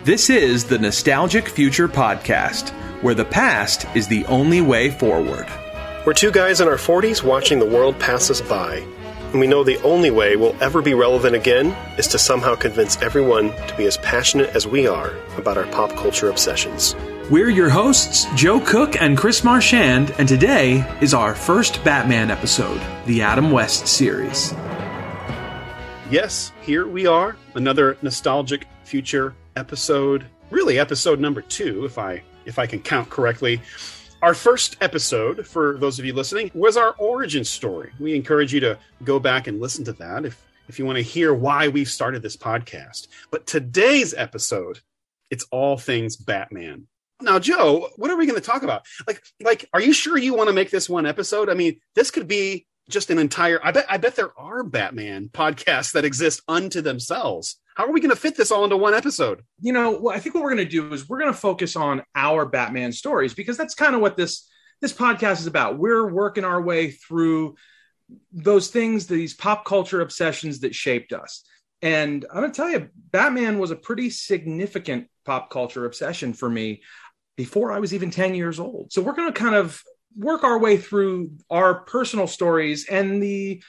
This is the Nostalgic Future Podcast, where the past is the only way forward. We're two guys in our 40s watching the world pass us by, and we know the only way we'll ever be relevant again is to somehow convince everyone to be as passionate as we are about our pop culture obsessions. We're your hosts, Joe Cook and Chris Marchand, and today is our first Batman episode, the Adam West series. Yes, here we are, another Nostalgic Future episode, really episode number 2, if I can count correctly. Our first episode, for those of you listening, was our origin story. We encourage you to go back and listen to that if you want to hear why we started this podcast. But today's episode, it's all things Batman. Now, Joe, what are we going to talk about? Like, are you sure you want to make this one episode? I mean, this could be just an entire, I bet there are Batman podcasts that exist unto themselves. How are we going to fit this all into one episode? You know, I think what we're going to do is we're going to focus on our Batman stories, because that's kind of what this podcast is about. We're working our way through those things, these pop culture obsessions that shaped us. And I'm going to tell you, Batman was a pretty significant pop culture obsession for me before I was even 10 years old. So we're going to kind of work our way through our personal stories and the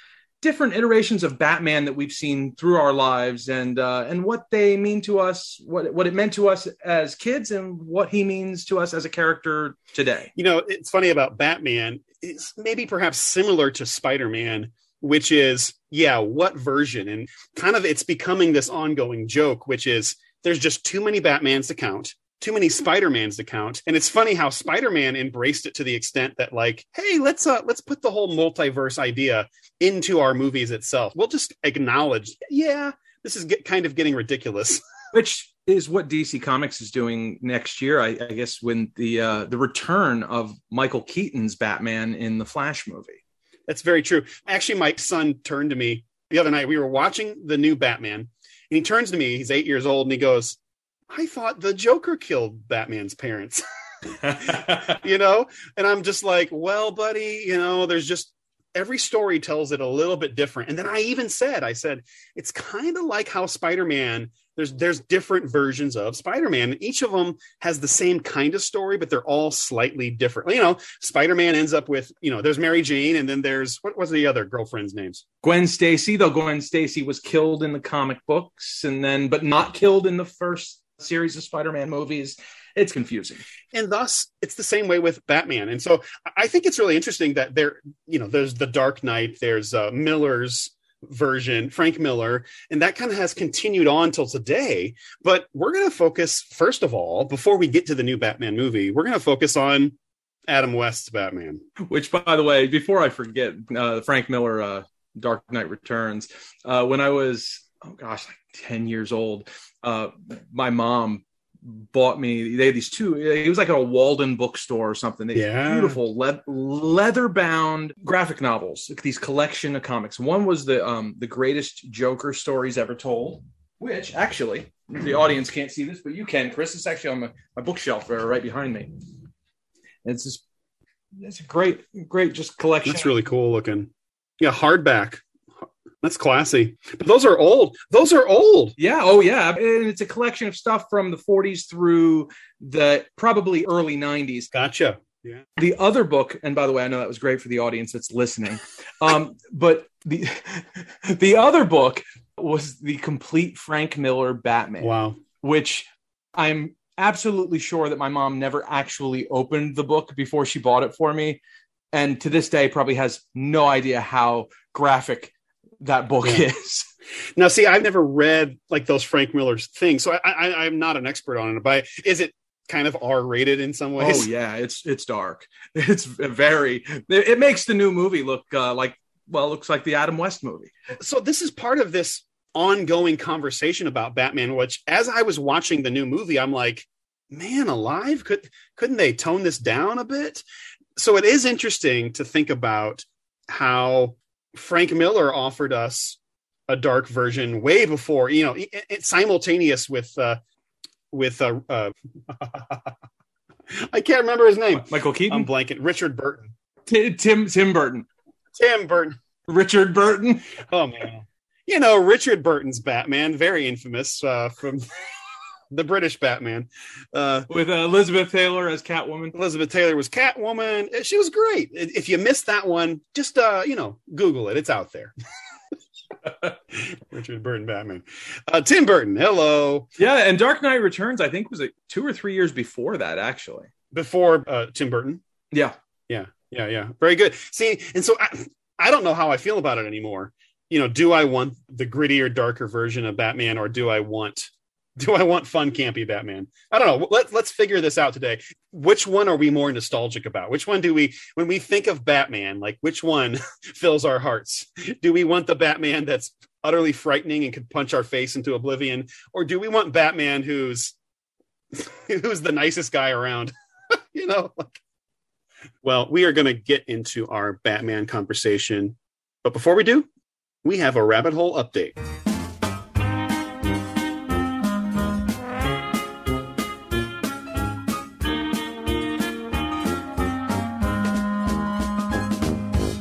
different iterations of Batman that we've seen through our lives, and what they mean to us, what it meant to us as kids, and what he means to us as a character today. You know, it's funny about Batman. It's maybe perhaps similar to Spider-Man, which is, what version? And kind of it's becoming this ongoing joke, which is there's just too many Batmans to count. Too many Spider-Mans to count. And it's funny how Spider-Man embraced it to the extent that, like, hey, let's put the whole multiverse idea into our movies itself. We'll just acknowledge, this is kind of getting ridiculous. Which is what DC Comics is doing next year, I guess, when the return of Michael Keaton's Batman in the Flash movie. That's very true. Actually, my son turned to me the other night. We were watching the new Batman, and he turns to me, he's 8 years old, and he goes, I thought the Joker killed Batman's parents, you know? And I'm just like, well, buddy, you know, there's just every story tells it a little bit different. And then I said, it's kind of like how Spider-Man, there's different versions of Spider-Man. Each of them has the same kind of story, but they're all slightly different. You know, Spider-Man ends up with, you know, there's Mary Jane, and then there's, what was the other girlfriend's names? Gwen Stacy, though Gwen Stacy was killed in the comic books, but not killed in the first series of Spider-Man movies. It's confusing. And thus, it's the same way with Batman. And so I think it's really interesting that there's the Dark Knight, there's Miller's version, Frank Miller, and that kind of has continued on till today. But we're going to focus, first of all, before we get to the new Batman movie, we're going to focus on Adam West's Batman. Which, by the way, before I forget, Frank Miller, Dark Knight Returns, when I was, 10 years old, my mom bought me, they had these two, it was like a Walden bookstore or something. They had beautiful leather bound graphic novels, these collection of comics. One was the greatest Joker stories ever told, which actually the audience can't see this, but you can, Chris. It's actually on my bookshelf right behind me. And it's a great just collection. That's really cool looking. Yeah, hardback. That's classy. But those are old. Yeah. Oh, yeah. And it's a collection of stuff from the 40s through the probably early 90s. Gotcha. Yeah. The other book, and by the way, I know that was great for the audience that's listening, but the other book was the complete Frank Miller Batman. Wow. Which I'm absolutely sure that my mom never actually opened the book before she bought it for me. And to this day, probably has no idea how graphic that book is. Now, see, I've never read like those Frank Miller's things, so I'm not an expert on it. But is it kind of R-rated in some ways? Oh yeah, it's dark. It's it makes the new movie look looks like the Adam West movie. So this is part of this ongoing conversation about Batman, which as I was watching the new movie, I'm like, man alive, couldn't they tone this down a bit? So it is interesting to think about how Frank Miller offered us a dark version way before, you know, it's simultaneous with I can't remember his name. Michael Keaton? I'm blanking. Richard Burton. Tim Burton. Tim Burton. Richard Burton. Oh man. You know, Richard Burton's Batman, very infamous from the British Batman. With Elizabeth Taylor as Catwoman. Elizabeth Taylor was Catwoman. She was great. If you missed that one, just, Google it. It's out there. Richard Burton Batman. Tim Burton, hello. Yeah, and Dark Knight Returns, I think, was 2 or 3 years before that, actually. Before Tim Burton? Yeah. Very good. See, and so I don't know how I feel about it anymore. Do I want the grittier, darker version of Batman, or do I want fun, campy Batman? I don't know. Let's figure this out today. Which one are we more nostalgic about? Which one when we think of Batman, like which one fills our hearts? Do we want the Batman that's utterly frightening and could punch our face into oblivion? Or do we want Batman who's the nicest guy around? Well, we are going to get into our Batman conversation. But before we do, we have a rabbit hole update.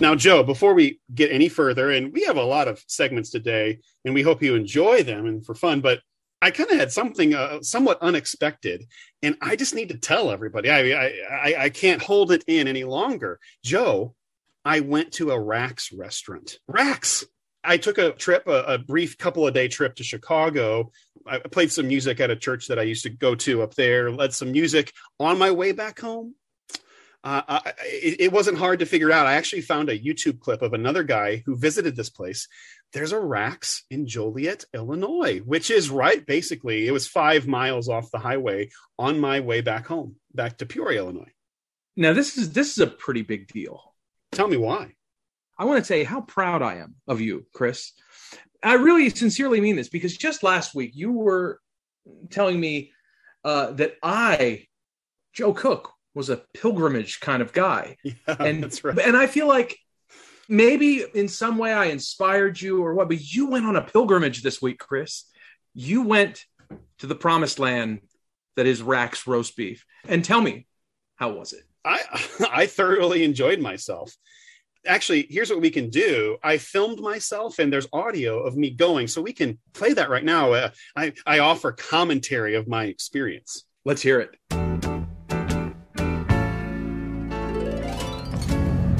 Now, Joe, before we get any further, and we have a lot of segments today, and we hope you enjoy them and for fun, but I kind of had something somewhat unexpected, and I just need to tell everybody. I can't hold it in any longer. Joe, I went to a Rax restaurant. Rax! I took a trip, a brief couple of day trip to Chicago. I played some music at a church that I used to go to up there, led some music on my way back home. It wasn't hard to figure out. I actually found a YouTube clip of another guy who visited this place. There's a Rax in Joliet, Illinois, which is right. Basically, it was 5 miles off the highway on my way back home, back to Peoria, Illinois. Now, this is a pretty big deal. Tell me why. I want to say how proud I am of you, Chris. I really sincerely mean this, because just last week you were telling me that Joe Cook, was a pilgrimage kind of guy. Yeah, and that's right. And I feel like maybe in some way I inspired you or what, but you went on a pilgrimage this week, Chris. You went to the promised land that is Rax Roast Beef. And tell me, how was it? I thoroughly enjoyed myself. Actually, here's what we can do. I filmed myself, and there's audio of me going, so we can play that right now. I offer commentary of my experience. Let's hear it.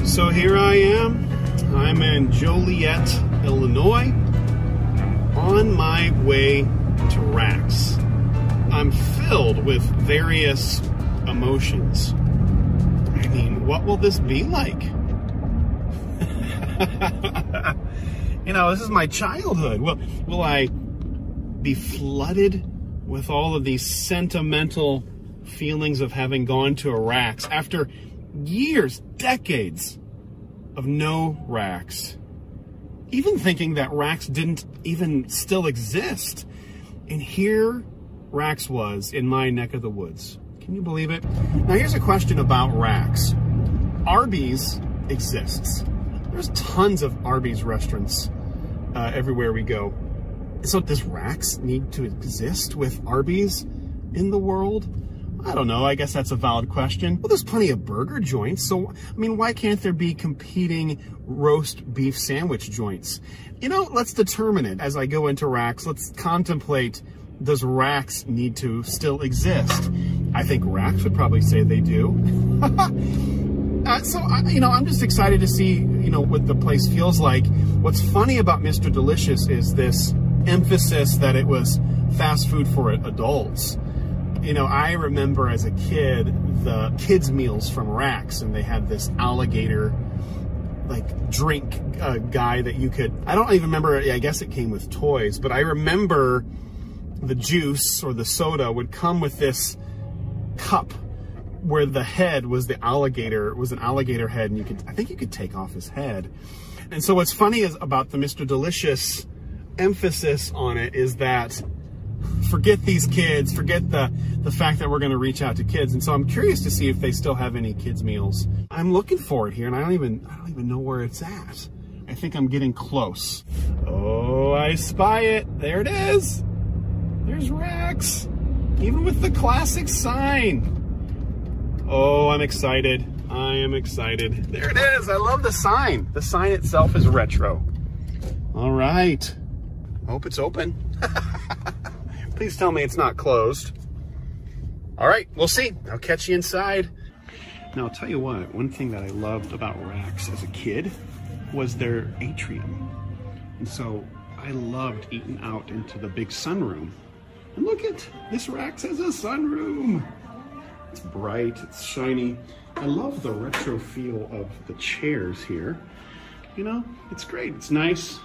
So here I am. I'm in Joliet, Illinois, on my way to Rax. I'm filled with various emotions. I mean, what will this be like? This is my childhood. Will I be flooded with all of these sentimental feelings of having gone to a Rax after years, decades of no Rax? Even thinking that Rax didn't even still exist. And here Rax was in my neck of the woods. Can you believe it? Now here's a question about Rax. Arby's exists. There's tons of Arby's restaurants everywhere we go. So does Rax need to exist with Arby's in the world? I don't know. I guess that's a valid question. Well, there's plenty of burger joints. So, why can't there be competing roast beef sandwich joints? Let's determine it as I go into Rax. Let's contemplate, does Rax need to still exist? I think Rax would probably say they do. I'm just excited to see, what the place feels like. What's funny about Mr. Delicious is this emphasis that it was fast food for adults. I remember as a kid, the kids' meals from Rax, and they had this alligator, drink guy that you could, I don't even remember, I guess it came with toys, but I remember the juice or the soda would come with this cup where the head was an alligator head, and I think you could take off his head. And so what's funny is about the Mr. Delicious emphasis on it is that forget these kids, forget the fact that we're going to reach out to kids. And so I'm curious to see if they still have any kids meals. I'm looking for it here, and I don't even know where it's at. I think I'm getting close. Oh, I spy it. There it is. There's Rax, even with the classic sign. Oh, I'm excited. I am excited. There it is. I love the sign. The sign itself is retro. All right. I hope it's open. Please tell me it's not closed. All right, we'll see. I'll catch you inside. Now, I'll tell you what, one thing that I loved about Rax as a kid was their atrium. And so I loved eating out into the big sunroom. And look at this Rax has a sunroom. It's bright, it's shiny. I love the retro feel of the chairs here. You know, it's great, it's nice.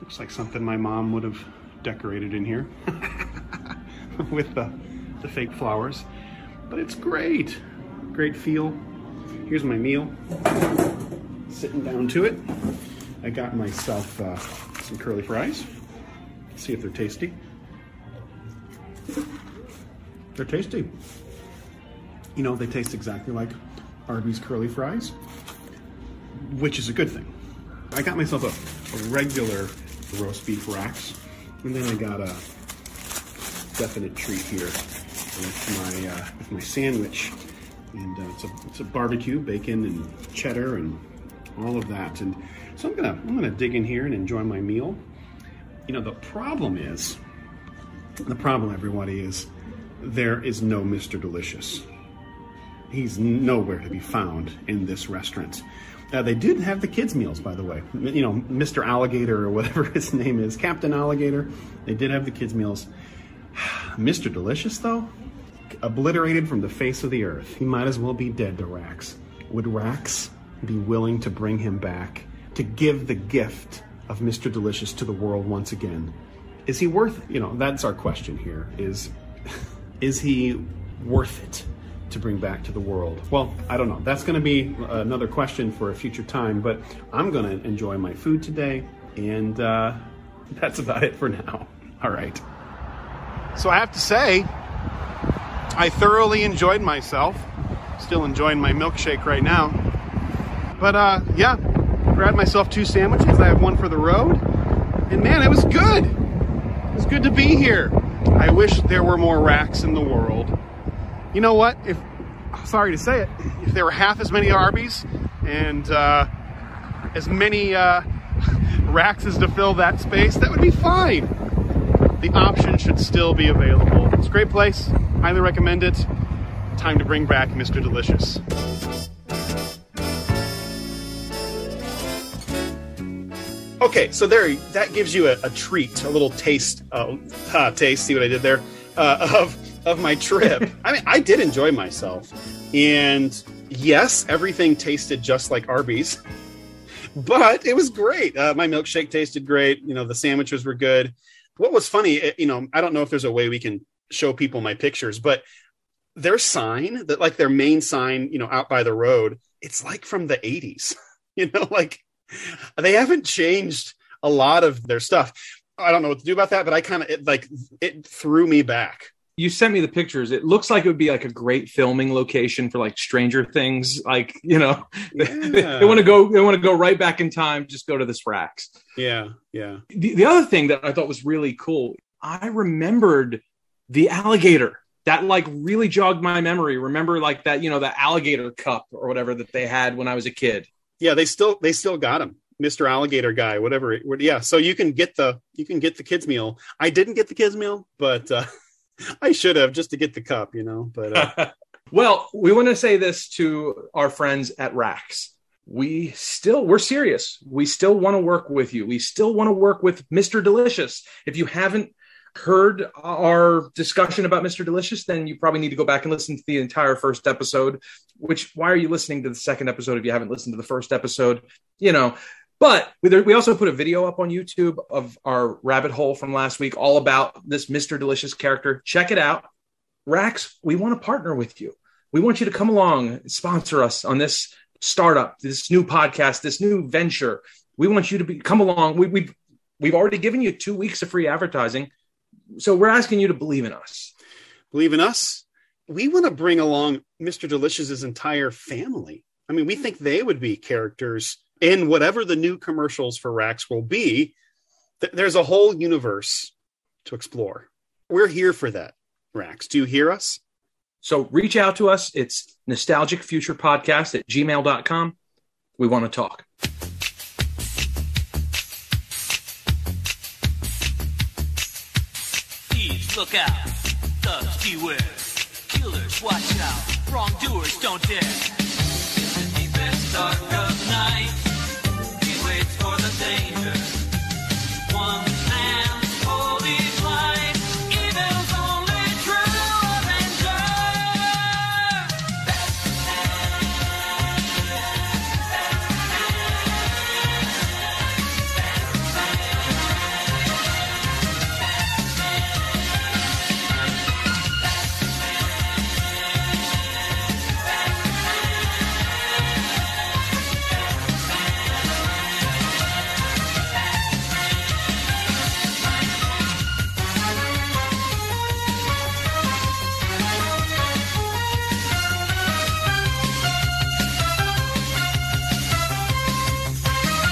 Looks like something my mom would have decorated in here with the fake flowers. But it's great, great feel. Here's my meal. Sitting down to it. I got myself some curly fries. Let's see if they're tasty. They're tasty. You know, they taste exactly like Arby's curly fries, which is a good thing. I got myself a regular roast beef Rax, and then I got a definite treat here with my sandwich, and it's a barbecue, bacon and cheddar and all of that. And so I'm gonna dig in here and enjoy my meal. You know, the problem, everybody, is there is no Mr. Delicious. He's nowhere to be found in this restaurant. They did have the kids' meals, by the way. You know, Mr. Alligator or whatever his name is, Captain Alligator. They did have the kids' meals. Mr. Delicious, though, obliterated from the face of the earth. He might as well be dead to Rax. Would Rax be willing to bring him back, to give the gift of Mr. Delicious to the world once again? Is he worth, you know, that's our question here, is he worth it to bring back to the world? Well, I don't know. That's going to be another question for a future time, but I'm going to enjoy my food today, and that's about it for now. All right. So I have to say, I thoroughly enjoyed myself. Still enjoying my milkshake right now. But yeah, grabbed myself 2 sandwiches. I have one for the road. And man, it was good. It was good to be here. I wish there were more Rax in the world. You know what? Sorry to say it, if there were half as many Arby's and as many Raxes to fill that space, that would be fine. The option should still be available. It's a great place. Highly recommend it. Time to bring back Mr. Delicious. Okay, so that gives you a treat, a little taste. Taste. See what I did there? Of my trip. I mean, I did enjoy myself, and yes, everything tasted just like Arby's, but it was great. My milkshake tasted great. You know, the sandwiches were good. What was funny, you know, I don't know if there's a way we can show people my pictures, but their sign, that like their main sign, you know, out by the road, it's like from the 80s. You know, like they haven't changed a lot of their stuff. I don't know what to do about that, but it threw me back. You sent me the pictures. It looks like it would be like a great filming location for like Stranger Things. Like, you know, yeah. they want to go right back in time. Just go to this Rax. Yeah. Yeah. The other thing that I thought was really cool, I remembered the alligator. That like really jogged my memory. Remember like that, you know, the alligator cup or whatever that they had when I was a kid. Yeah. They still got him. Mr. Alligator guy, whatever. Yeah. So you can get the kids meal. I didn't get the kids meal, but, I should have, just to get the cup, you know, but well, we want to say this to our friends at Rax. We're serious. We still want to work with you. We still want to work with Mr. Delicious. If you haven't heard our discussion about Mr. Delicious, then you probably need to go back and listen to the entire first episode, why are you listening to the second episode if you haven't listened to the first episode? You know, but we also put a video up on YouTube of our rabbit hole from last week, all about this Mr. Delicious character. Check it out. Rax, we want to partner with you. We want you to come along, sponsor us on this startup, this new podcast, this new venture. We want you to come along. We've already given you 2 weeks of free advertising. So we're asking you to believe in us. Believe in us? We want to bring along Mr. Delicious's entire family. I mean, we think they would be characters in whatever the new commercials for Rax will be. There's a whole universe to explore. We're here for that, Rax. Do you hear us? So reach out to us. It's nostalgicfuturepodcast@gmail.com. We want to talk. Eat, Look out, thugs beware. Killers, watch out. Wrongdoers, don't dare. In the deepest dark of night, he waits for the danger. One man's holy flight, evil's only true avenger.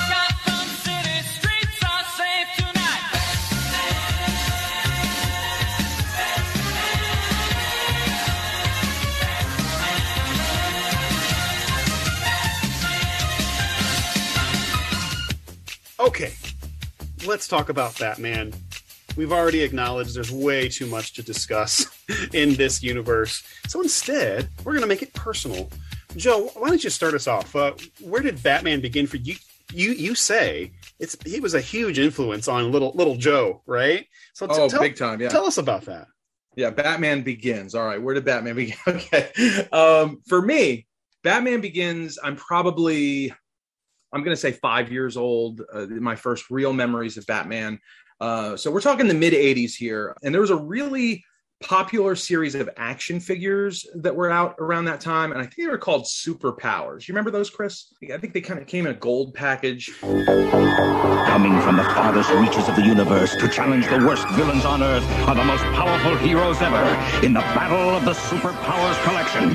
Gotham City streets are safe tonight. Okay, let's talk about Batman. We've already acknowledged there's way too much to discuss in this universe. So instead, we're going to make it personal. Joe, why don't you start us off? Where did Batman begin for you? You say he was a huge influence on little Joe, right? So Big time, yeah. Tell us about that. Yeah, Batman Begins. All right, where did Batman begin? Okay. For me, Batman Begins, I'm going to say 5 years old. My first real memories of Batman. So we're talking the mid 80s here. And there was a really popular series of action figures that were out around that time. And I think they were called Superpowers. You remember those, Chris? I think they kind of came in a gold package. Coming from the farthest reaches of the universe to challenge the worst villains on Earth are the most powerful heroes ever in the Battle of the Superpowers Collection.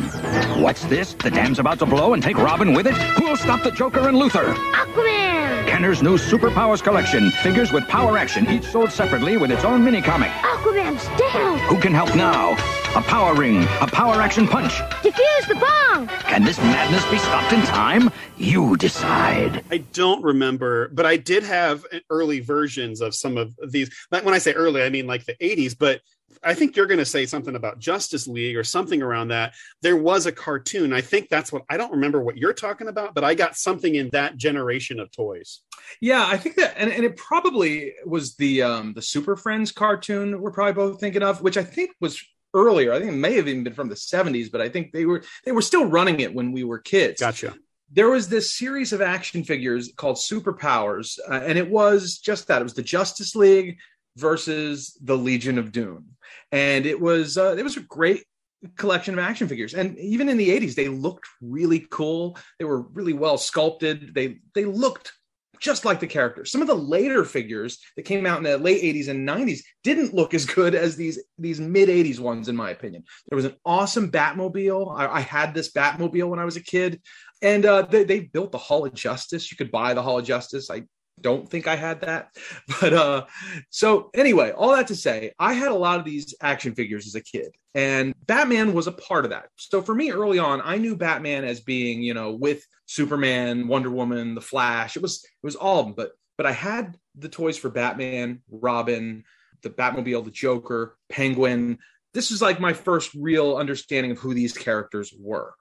What's this? The dam's about to blow and take Robin with it? Who'll stop the Joker and Luthor? Aquaman! Kenner's new Superpowers Collection. Figures with power action, each sold separately with its own mini-comic. Aquaman's down! Who can help now? A power ring, a power action punch. Defuse the bomb! Can this madness be stopped in time? You decide. I don't remember, but I did have early versions of some of these. When I say early, I mean like the 80s, but I think you're going to say something about Justice League or something around that. There was a cartoon. I think that's what, I don't remember what you're talking about, but I got something in that generation of toys. Yeah, I think that, and it probably was the Super Friends cartoon we're probably both thinking of, which I think was earlier. I think it may have even been from the 70s, but I think they were still running it when we were kids. Gotcha. There was this series of action figures called Superpowers, and it was just that. It was the Justice League versus the Legion of Doom. And it was a great collection of action figures. And even in the 80s, they looked really cool. They were really well sculpted. They looked just like the characters. Some of the later figures that came out in the late 80s and 90s didn't look as good as these mid 80s ones, in my opinion. There was an awesome Batmobile. I had this Batmobile when I was a kid, and they built the Hall of Justice. You could buy the Hall of Justice. I don't think I had that, but so anyway, all that to say, I had a lot of these action figures as a kid, and Batman was a part of that. So for me, early on, I knew Batman as being, with Superman, Wonder Woman, the Flash. It was all of them, but I had the toys for Batman, Robin, the Batmobile, the Joker, Penguin. This is like my first real understanding of who these characters were.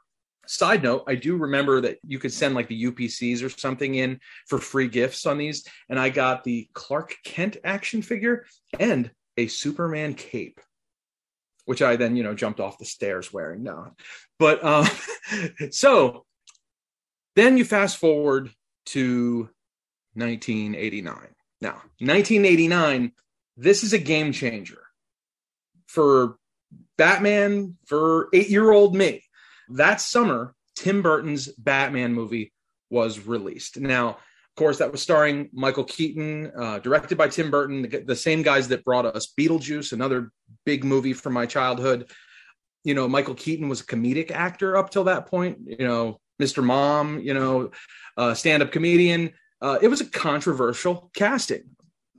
Side note, I do remember that you could send like the UPCs or something in for free gifts on these. And I got the Clark Kent action figure and a Superman cape, which I then, jumped off the stairs wearing. No, but so then you fast forward to 1989. Now, 1989, this is a game changer for Batman, for 8-year-old me. That summer, Tim Burton's Batman movie was released. Now, of course, that was starring Michael Keaton, directed by Tim Burton, the same guys that brought us Beetlejuice, another big movie from my childhood. Michael Keaton was a comedic actor up till that point, Mr. Mom, stand-up comedian. It was a controversial casting,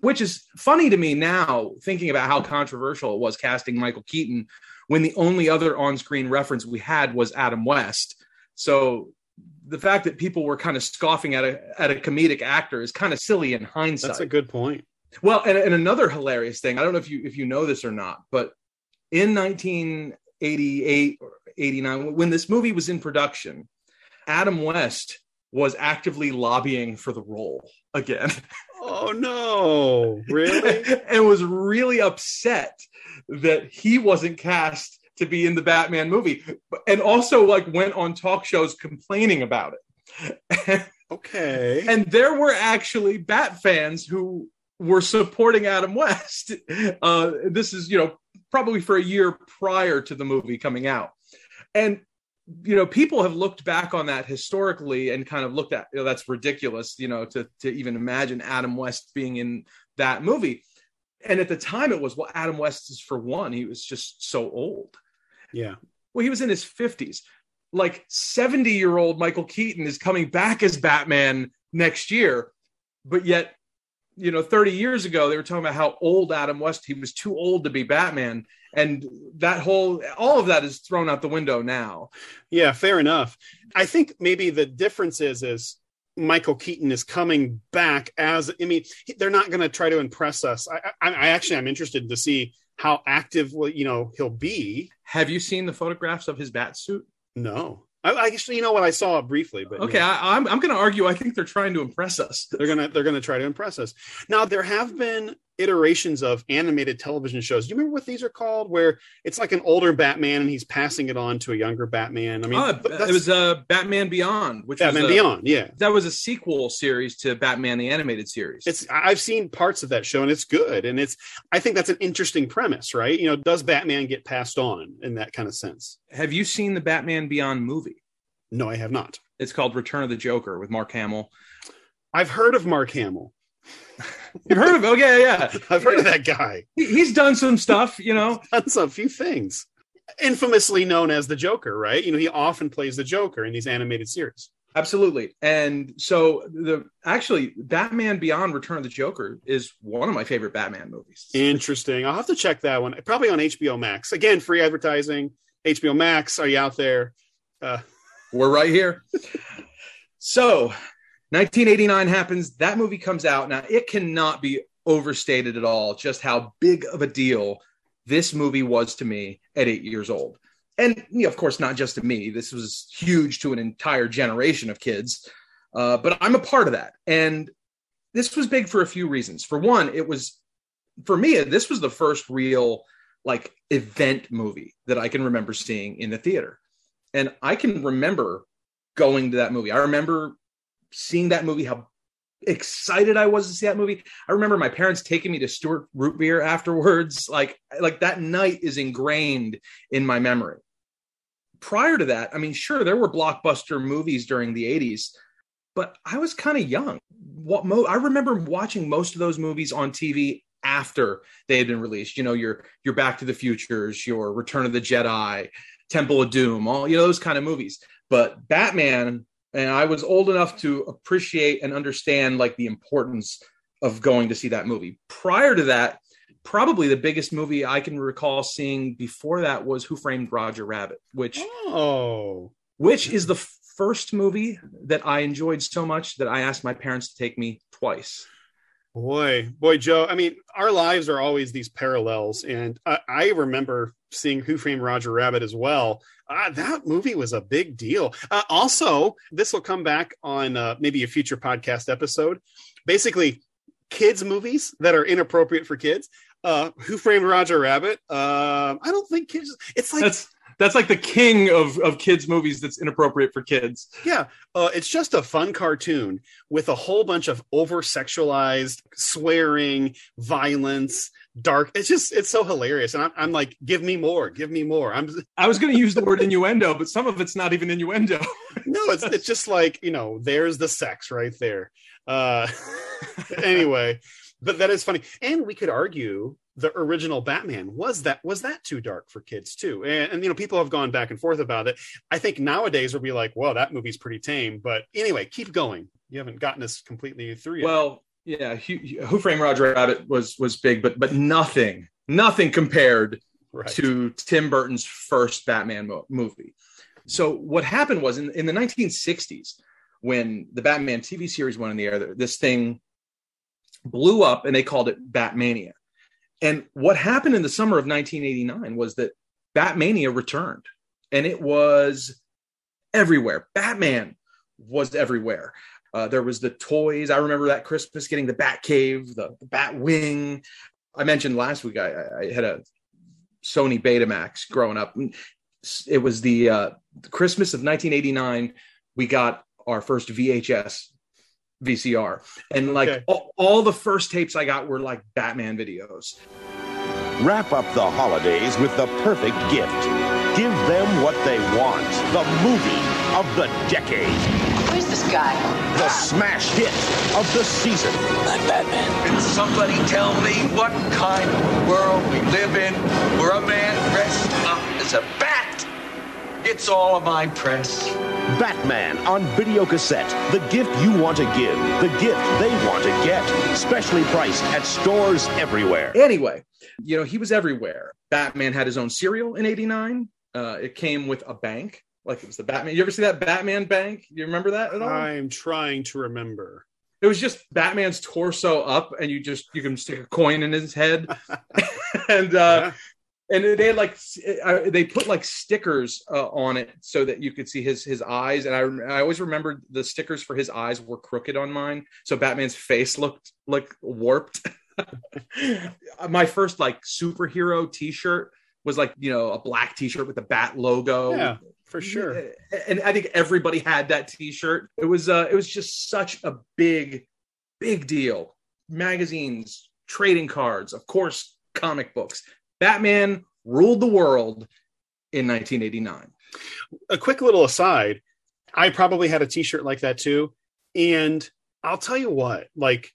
which is funny to me now, thinking about how controversial it was casting Michael Keaton when the only other on-screen reference we had was Adam West. So the fact that people were kind of scoffing at a comedic actor is kind of silly in hindsight. That's a good point. Well, and another hilarious thing, I don't know if you know this or not, but in 1988 or 89, when this movie was in production, Adam West was actively lobbying for the role again. Oh no, really? And was really upset that he wasn't cast to be in the Batman movie, and also like went on talk shows complaining about it. Okay. And there were actually Bat fans who were supporting Adam West. This is, probably for a year prior to the movie coming out. And, people have looked back on that historically and kind of looked at, that's ridiculous, to even imagine Adam West being in that movie. And at the time it was, well, Adam West is, for one, he was just so old. Yeah. Well, he was in his 50s. Like 70-year-old Michael Keaton is coming back as Batman next year. But yet, 30 years ago, they were talking about how old Adam West, he was too old to be Batman. And all of that is thrown out the window now. Yeah, fair enough. I think maybe the difference is Michael Keaton is coming back they're not going to try to impress us. I'm interested to see how active, he'll be. Have you seen the photographs of his bat suit? No. I actually, what, I saw it briefly, but okay, yeah. I'm going to argue. I think they're trying to impress us. They're gonna try to impress us. Now, there have been iterations of animated television shows. Do you remember what these are called? Where it's like an older Batman and he's passing it on to a younger Batman. I mean, it was Batman Beyond, Beyond. Yeah, that was a sequel series to Batman the Animated Series. I've seen parts of that show and it's good, and I think that's an interesting premise, right? Does Batman get passed on in that kind of sense? Have you seen the Batman Beyond movie? No, I have not. It's called Return of the Joker with Mark Hamill. I've heard of Mark Hamill. You've heard of him? Okay, yeah. I've heard of that guy. He's done some stuff, He's done a few things. Infamously known as the Joker, right? He often plays the Joker in these animated series. Absolutely. And so Batman Beyond Return of the Joker is one of my favorite Batman movies. Interesting. I'll have to check that one. Probably on HBO Max. Again, free advertising. HBO Max, are you out there? We're right here. So 1989 happens. That movie comes out. Now, it cannot be overstated at all just how big of a deal this movie was to me at 8 years old. And, of course, not just to me. This was huge to an entire generation of kids. But I'm a part of that. And this was big for a few reasons. For one, for me, this was the first real, event movie that I can remember seeing in the theater. And I can remember going to that movie. I remember seeing that movie, how excited I was to see that movie. I remember my parents taking me to Stewart Root Beer afterwards. Like that night is ingrained in my memory. Prior to that, sure, there were blockbuster movies during the 80s, but I was kind of young. I remember watching most of those movies on TV after they had been released. Your Back to the Futures, your Return of the Jedi, Temple of Doom, all those kind of movies. But Batman, and I was old enough to appreciate and understand the importance of going to see that movie. Prior to that, probably the biggest movie I can recall seeing before that was Who Framed Roger Rabbit, which is the first movie that I enjoyed so much that I asked my parents to take me twice. Boy, Joe, our lives are always these parallels. And I remember seeing Who Framed Roger Rabbit as well. That movie was a big deal. Also, this will come back on maybe a future podcast episode. Basically, kids movies that are inappropriate for kids. Who Framed Roger Rabbit? I don't think kids... It's like... That's like the king of kids movies that's inappropriate for kids. Yeah. It's just a fun cartoon with a whole bunch of over-sexualized swearing, violence, dark. It's so hilarious. And I'm like, give me more. I was going to use the word innuendo, but some of it's not even innuendo. No, it's just like, there's the sex right there. Anyway, but that is funny. And we could argue the original Batman was that too dark for kids too, and people have gone back and forth about it. I think nowadays we'll be like, well, that movie's pretty tame. But anyway, keep going. You haven't gotten us completely through yet. Well, yeah, Who Framed Roger Rabbit was big, but nothing compared to Tim Burton's first Batman movie. So what happened was in the 1960s, when the Batman TV series went in the air, this thing blew up, and they called it Bat-mania. And what happened in the summer of 1989 was that Bat-mania returned, and it was everywhere. Batman was everywhere. There was the toys. I remember that Christmas getting the Bat Cave, the Bat Wing. I mentioned last week I had a Sony Betamax growing up. It was the Christmas of 1989. We got our first VHS VCR. And like all the first tapes I got were like Batman videos. Wrap up the holidays with the perfect gift. Give them what they want. The movie of the decade. Who's this guy? The smash hit of the season. I'm Batman. Can somebody tell me what kind of world we live in where a man dressed up as a bat gets all of my press? Batman on video cassette. The gift you want to give. The gift they want to get. Specially priced at stores everywhere. Anyway, you know, he was everywhere. Batman had his own cereal in 89. It came with a bank. Like it was the Batman. You ever see that Batman bank? You remember that at all? I'm trying to remember. It was just Batman's torso up, and you can stick a coin in his head. And they had like they put like stickers on it so that you could see his eyes. And I always remembered the stickers for his eyes were crooked on mine, so Batman's face looked like warped. My first like superhero T-shirt was like, you know, a black T-shirt with the Bat logo. Yeah, for sure. And I think everybody had that T-shirt. It was just such a big deal. Magazines, trading cards, of course, comic books. Batman ruled the world in 1989. A quick little aside, I probably had a T-shirt like that too. And I'll tell you what, like,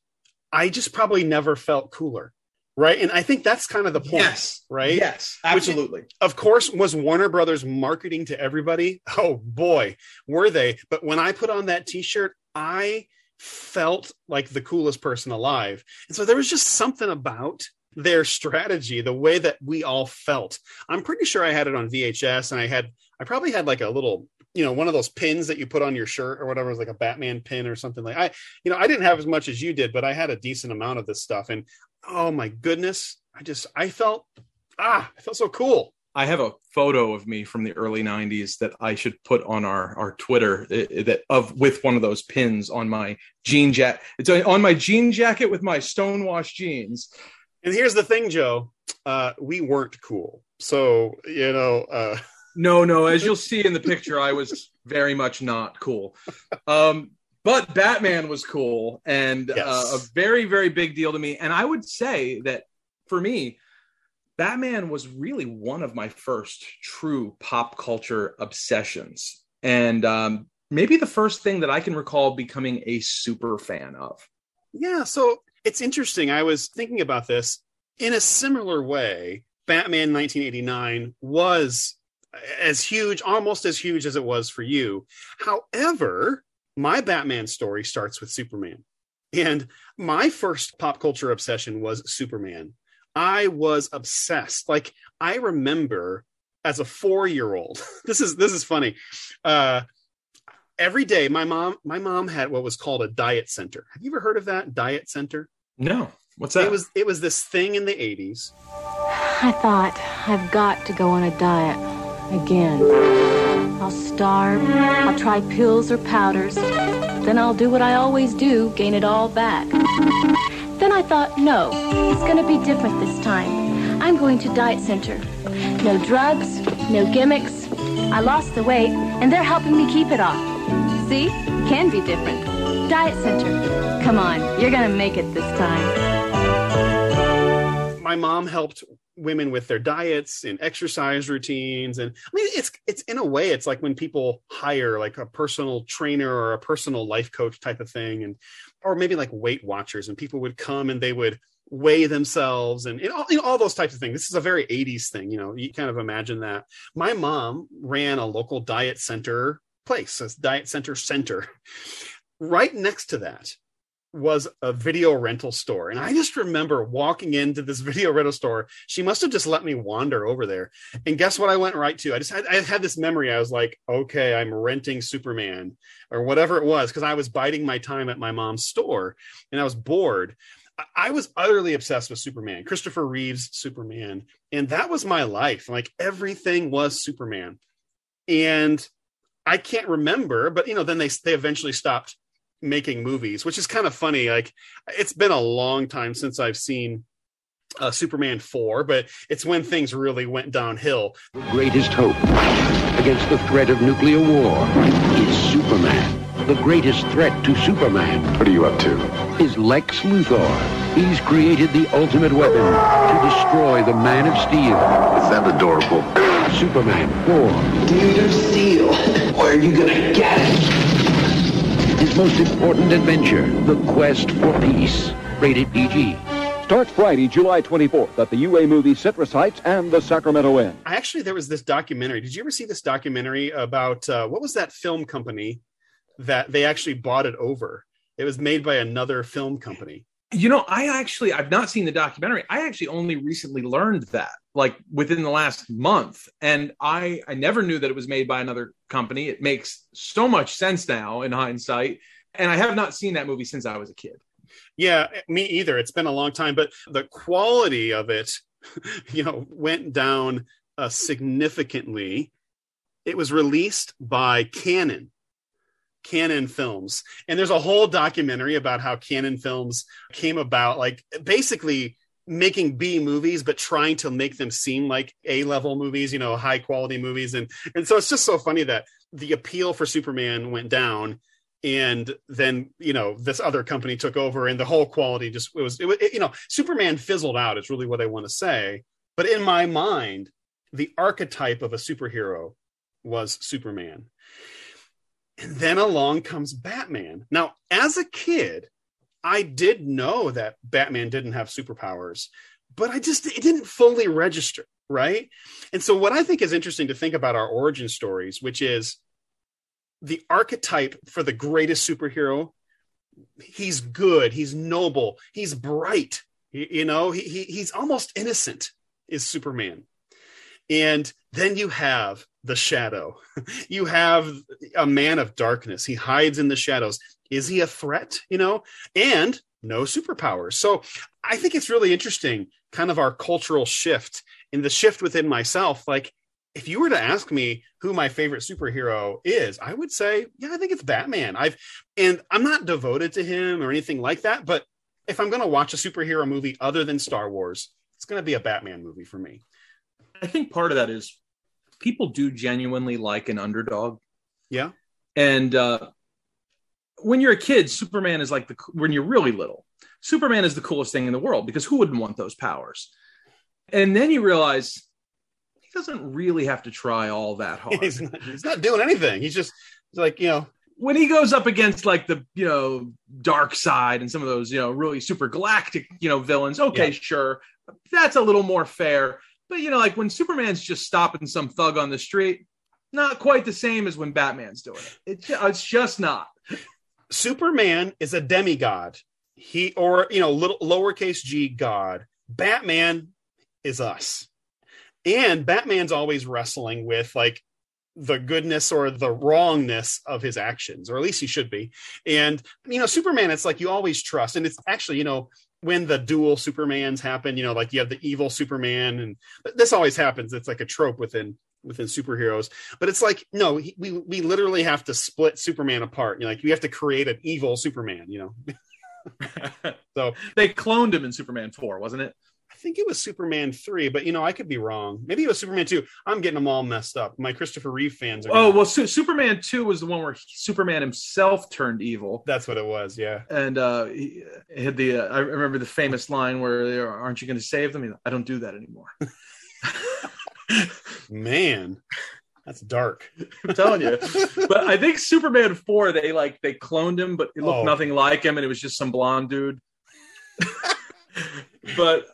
I just probably never felt cooler. Right. And I think that's kind of the point. Yes. Right. Yes, absolutely. Which, of course, was Warner Brothers marketing to everybody. Oh, boy, were they. But when I put on that T-shirt, I felt like the coolest person alive. And so there was just something about their strategy, the way that we all felt. I'm pretty sure I had it on VHS, and I probably had like a little, you know, one of those pins that you put on your shirt or whatever. It was like a Batman pin or something like I didn't have as much as you did, but I had a decent amount of this stuff. And oh my goodness, I felt so cool. I have a photo of me from the early 90s that I should put on our Twitter with one of those pins on my jean jacket. It's on my jean jacket with my stonewashed jeans. And here's the thing, Joe, we weren't cool. So, you know, No, as you'll see in the picture, I was very much not cool. But Batman was cool, and a very, very big deal to me. And I would say that for me, Batman was really one of my first true pop culture obsessions. And maybe the first thing that I can recall becoming a super fan of. Yeah, so it's interesting. I was thinking about this in a similar way. Batman 1989 was as huge, almost as huge as it was for you. However, my Batman story starts with Superman. And my first pop culture obsession was Superman. I was obsessed. Like, I remember as a 4-year-old, this is funny. Every day, my mom had what was called a diet center. Have you ever heard of that? Diet center? No. What's that? It was this thing in the 80s. I thought, I've got to go on a diet again. I'll starve, I'll try pills or powders, then I'll do what I always do, gain it all back. Then I thought, no, it's going to be different this time. I'm going to diet center. No drugs, no gimmicks. I lost the weight, and they're helping me keep it off. See? It can be different. Diet center. Come on, you're going to make it this time. My mom helped women with their diets and exercise routines. And I mean, it's in a way, it's like when people hire like a personal trainer or a personal life coach type of thing, or maybe like Weight Watchers, and people would come and they would weigh themselves and all those types of things. This is a very 80s thing. You know, you kind of imagine that. My mom ran a local diet center place, a diet center. Right next to that was a video rental store. And I just remember walking into this video rental store. She must have just let me wander over there. And guess what I went right to? I had this memory. I was like, okay, I'm renting Superman or whatever it was, because I was biding my time at my mom's store and I was bored. I was utterly obsessed with Superman, Christopher Reeve's Superman. And that was my life. Like everything was Superman. And I can't remember, but then they eventually stopped making movies, which is kind of funny. Like it's been a long time since I've seen Superman 4, but it's when things really went downhill. The greatest hope against the threat of nuclear war is Superman. The greatest threat to Superman, what are you up to? Is Lex Luthor. He's created the ultimate weapon to destroy the Man of Steel. Is that adorable? Superman 4. Dude of Steel, where are you gonna get it? His most important adventure, the quest for peace. Rated PG. Starts Friday, July 24th at the UA Movie Citrus Heights and the Sacramento Inn. Actually, there was this documentary. Did you ever see this documentary about, what was that film company that they actually bought it over? It was made by another film company. I've not seen the documentary. I actually only recently learned that, like within the last month. And I never knew that it was made by another company. It makes so much sense now in hindsight. And I have not seen that movie since I was a kid. Yeah, me either. It's been a long time, but the quality of it, went down significantly. It was released by Canon Films. And there's a whole documentary about how Canon Films came about, like basically making B movies, but trying to make them seem like A-level movies, high quality movies. And so it's just so funny that the appeal for Superman went down. And then, this other company took over and the whole quality Superman fizzled out is really what I want to say. But in my mind, the archetype of a superhero was Superman. And then along comes Batman. Now, as a kid, I did know that Batman didn't have superpowers, but it didn't fully register, right? And so what I think is interesting to think about our origin stories, which is the archetype for the greatest superhero. He's good, he's noble, he's bright, he's almost innocent, is Superman. And then you have the shadow. You have a man of darkness. He hides in the shadows. Is he a threat? And no superpowers. So I think it's really interesting, kind of our cultural shift and the shift within myself. Like, if you were to ask me who my favorite superhero is, I would say, I think it's Batman. And I'm not devoted to him or anything like that, but if I'm going to watch a superhero movie other than Star Wars, it's going to be a Batman movie for me. I think part of that is people do genuinely like an underdog. Yeah. And when you're a kid, Superman is like when you're really little, Superman is the coolest thing in the world because who wouldn't want those powers? And then you realize he doesn't really have to try all that hard. He's not doing anything. He's like, when he goes up against like the, dark side and some of those, really super galactic, villains. Okay, yeah. Sure. That's a little more fair. But, like when Superman's just stopping some thug on the street, not quite the same as when Batman's doing it. It's just not. Superman is a demigod. Little lowercase g God. Batman is us. And Batman's always wrestling with like the goodness or the wrongness of his actions, or at least he should be. And, Superman, it's like you always trust. And it's actually, when the dual Supermans happen, like you have the evil Superman, and this always happens. It's like a trope within superheroes, but it's like, no, we literally have to split Superman apart. Like we have to create an evil Superman, So they cloned him in Superman 4, wasn't it? I think it was Superman 3, but I could be wrong. Maybe it was Superman 2. I'm getting them all messed up. My Christopher Reeve fans are Superman 2 was the one where Superman himself turned evil. That's what it was, yeah. And he had I remember the famous line where aren't you going to save them? I don't do that anymore. Man, that's dark. I'm telling you. But I think Superman 4, they cloned him, but it looked nothing like him, and it was just some blonde dude. But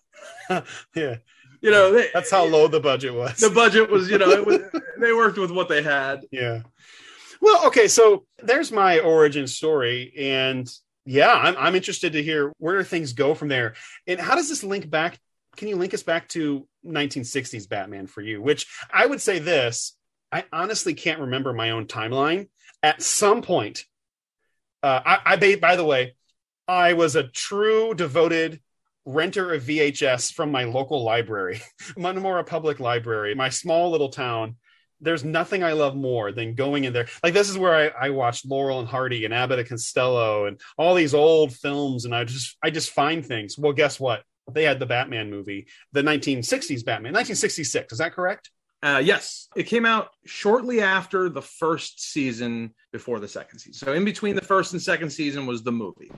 yeah, that's how low the budget was. The budget was, they worked with what they had. Yeah. Well, okay, so there's my origin story, and yeah, I'm interested to hear where things go from there, and how does this link back? Can you link us back to 1960s Batman for you? Which I would say this: I honestly can't remember my own timeline. At some point, by the way, I was a true devoted renter of VHS from my local library, Monmora Public Library, my small little town. There's nothing I love more than going in there. Like, this is where I watched Laurel and Hardy and Abbott and Costello and all these old films, and I just find things. Well, guess what? They had the Batman movie, the 1960s Batman, 1966. Is that correct? Yes. It came out shortly after the first season, before the second season. So in between the first and second season was the movie.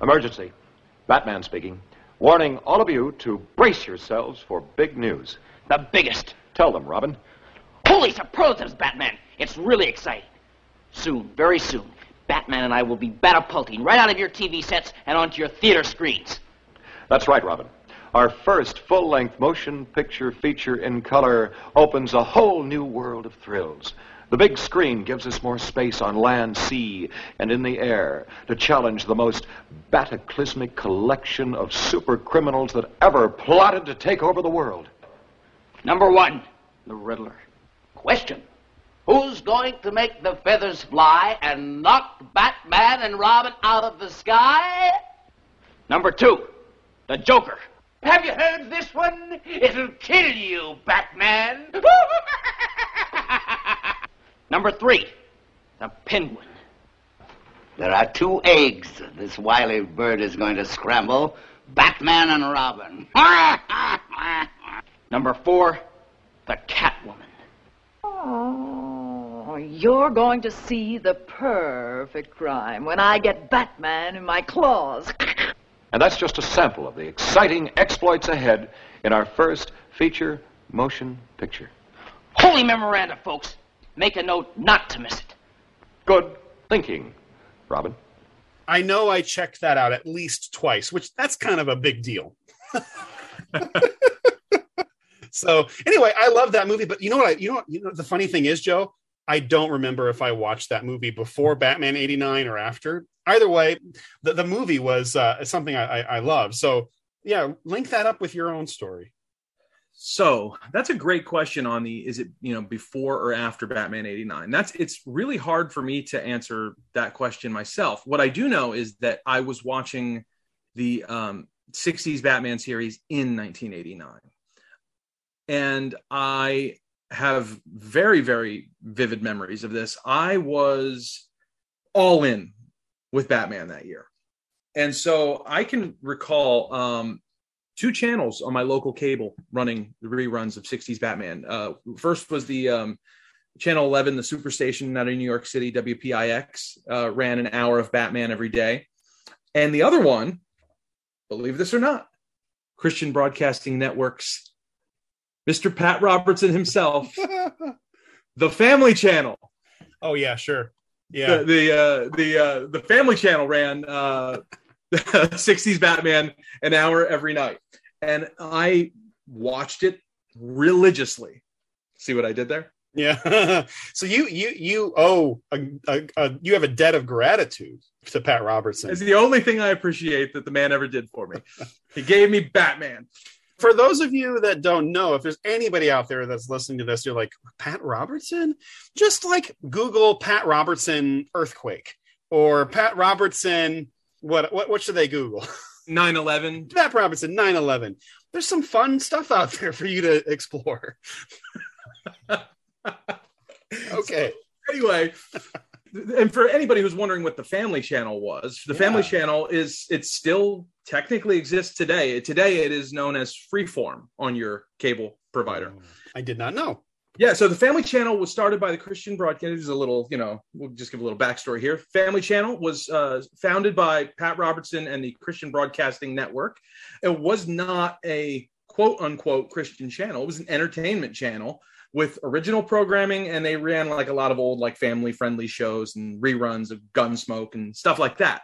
Emergency. Batman speaking. Warning all of you to brace yourselves for big news. The biggest. Tell them, Robin. Holy superlatives, Batman. It's really exciting. Soon, very soon, Batman and I will be batapulting right out of your TV sets and onto your theater screens. That's right, Robin. Our first full-length motion picture feature in color opens a whole new world of thrills. The big screen gives us more space on land, sea, and in the air to challenge the most bataclysmic collection of super criminals that ever plotted to take over the world. Number 1, the Riddler. Question: who's going to make the feathers fly and knock Batman and Robin out of the sky? Number 2, the Joker. Have you heard this one? It'll kill you, Batman. Number 3, the Penguin. There are 2 eggs this wily bird is going to scramble, Batman and Robin. Number 4, the Catwoman. Oh, you're going to see the perfect crime when I get Batman in my claws. And that's just a sample of the exciting exploits ahead in our first feature motion picture. Holy memoranda, folks. Make a note not to miss it. Good thinking, Robin. I know I checked that out at least twice, which that's kind of a big deal. So anyway, I love that movie, but you know what the funny thing is, Joe, I don't remember if I watched that movie before Batman 89 or after. Either way, the movie was something I love. So yeah, link that up with your own story. So that's a great question on is it, before or after Batman 89? It's really hard for me to answer that question myself. What I do know is that I was watching the 60s Batman series in 1989. And I have very, very vivid memories of this. I was all in with Batman that year. And so I can recall 2 channels on my local cable running the reruns of 60s Batman. First was the Channel 11, the Superstation out of New York City, WPIX, ran an hour of Batman every day. And the other one, believe this or not, Christian Broadcasting Network's Mr. Pat Robertson himself, the Family Channel. Oh yeah, sure. Yeah. The Family Channel ran 60s Batman an hour every night. And I watched it religiously. See what I did there? Yeah. So you owe you have a debt of gratitude to Pat Robertson. It's the only thing I appreciate that the man ever did for me. He gave me Batman. For those of you that don't know, if there's anybody out there that's listening to this, you're like, Pat Robertson? Just like Google Pat Robertson earthquake or Pat Robertson. What should they Google? 9/11. Pat Robertson 9/11. There's some fun stuff out there for you to explore. Okay. So, anyway, and for anybody who's wondering what the Family Channel was, the Family Channel it still technically exists today. Today it is known as Freeform on your cable provider. I did not know. Yeah, so the Family Channel was started by the Christian Broadcasting. There's a little, we'll just give a little backstory here. Family Channel was founded by Pat Robertson and the Christian Broadcasting Network. It was not a quote-unquote Christian channel. It was an entertainment channel with original programming, and they ran like a lot of old, like family-friendly shows and reruns of Gunsmoke and stuff like that.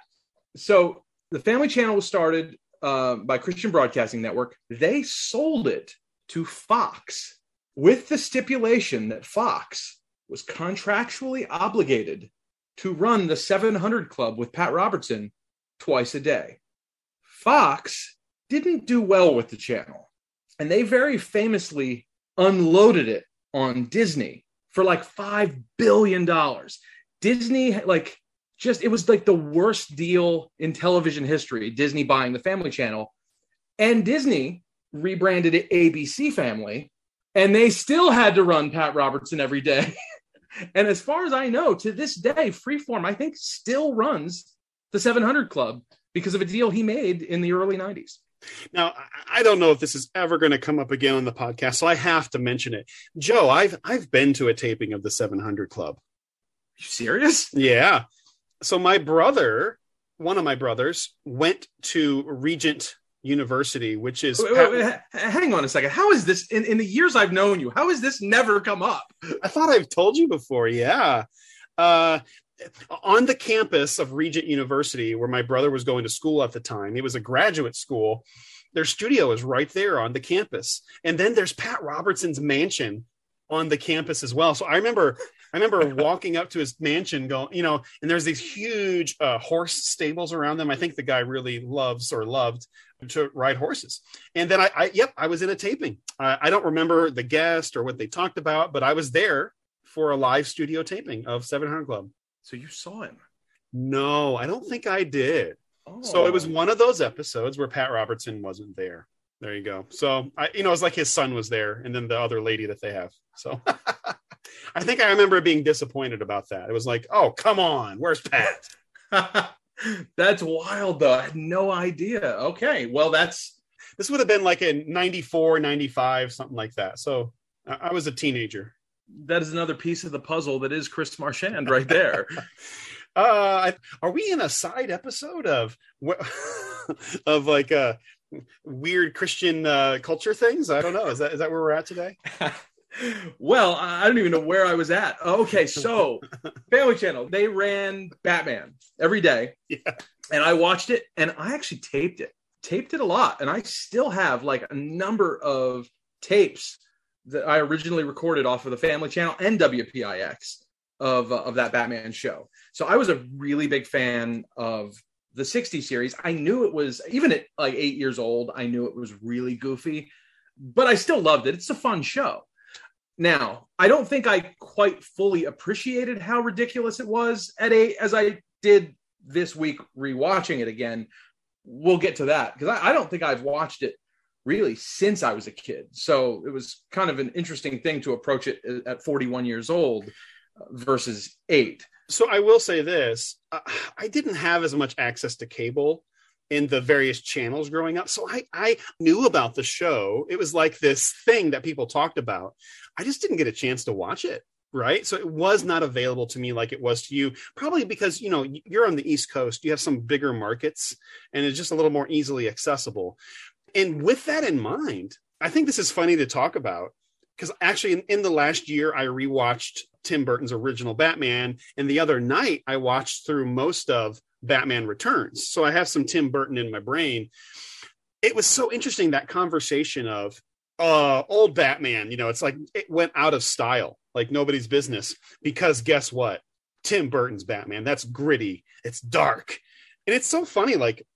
So the Family Channel was started by Christian Broadcasting Network. They sold it to Fox, with the stipulation that Fox was contractually obligated to run the 700 Club with Pat Robertson twice a day. Fox didn't do well with the channel, and they very famously unloaded it on Disney for like $5 billion. Disney, like, it was like the worst deal in television history, Disney buying the Family Channel. And Disney rebranded it ABC Family, and they still had to run Pat Robertson every day. And as far as I know, to this day, Freeform, I think, still runs the 700 Club because of a deal he made in the early 90s. Now, I don't know if this is ever going to come up again on the podcast, so I have to mention it. Joe, I've been to a taping of the 700 Club. You serious? Yeah. So my brother, one of my brothers, went to Regent University, which is... Wait, hang on a second. How is this, in the years I've known you, how has this never come up? I thought I've told you before, yeah. On the campus of Regent University, where my brother was going to school at the time, it was a graduate school, their studio is right there on the campus. And then there's Pat Robertson's mansion on the campus as well. So I remember walking up to his mansion going, and there's these huge horse stables around them. I think the guy really loved to ride horses. And then I was in a taping. I don't remember the guest or what they talked about, but I was there for a live studio taping of 700 Club. So you saw him? No, I don't think I did. Oh. So it was one of those episodes where Pat Robertson wasn't there. There you go. So it was like his son was there, and then the other lady that they have. So I think I remember being disappointed about that. It was like, oh, come on, where's Pat? That's wild, though. I had no idea. Okay, well, this would have been like in 94, 95, something like that. So I was a teenager. That is another piece of the puzzle that is Chris Marchand right there. Are we in a side episode of like weird Christian culture things? I don't know. Is that where we're at today? Well, I don't even know where I was at. Okay, so Family Channel, they ran Batman every day. Yeah. And I watched it, and I actually taped it a lot. And I still have like a number of tapes that I originally recorded off of the Family Channel and WPIX of that Batman show. So I was a really big fan of the 60s series. I knew it was, even at like 8 years old, I knew it was really goofy, but I still loved it. It's a fun show. Now, I don't think I quite fully appreciated how ridiculous it was at 8 as I did this week rewatching it again. We'll get to that because I don't think I've watched it really since I was a kid. So it was kind of an interesting thing to approach it at 41 years old versus 8. So I will say this, I didn't have as much access to cable in the various channels growing up. So I knew about the show. It was like this thing that people talked about. I just didn't get a chance to watch it. Right. So it was not available to me like it was to you, probably because, you're on the East Coast, you have some bigger markets and it's just a little more easily accessible. And with that in mind, I think this is funny to talk about because actually in the last year, I rewatched Tim Burton's original Batman. And the other night I watched through most of Batman Returns. So I have some Tim Burton in my brain. It was so interesting, that conversation of old Batman, it's like it went out of style, like nobody's business, because guess what? Tim Burton's Batman, that's gritty. It's dark. And it's so funny. Like,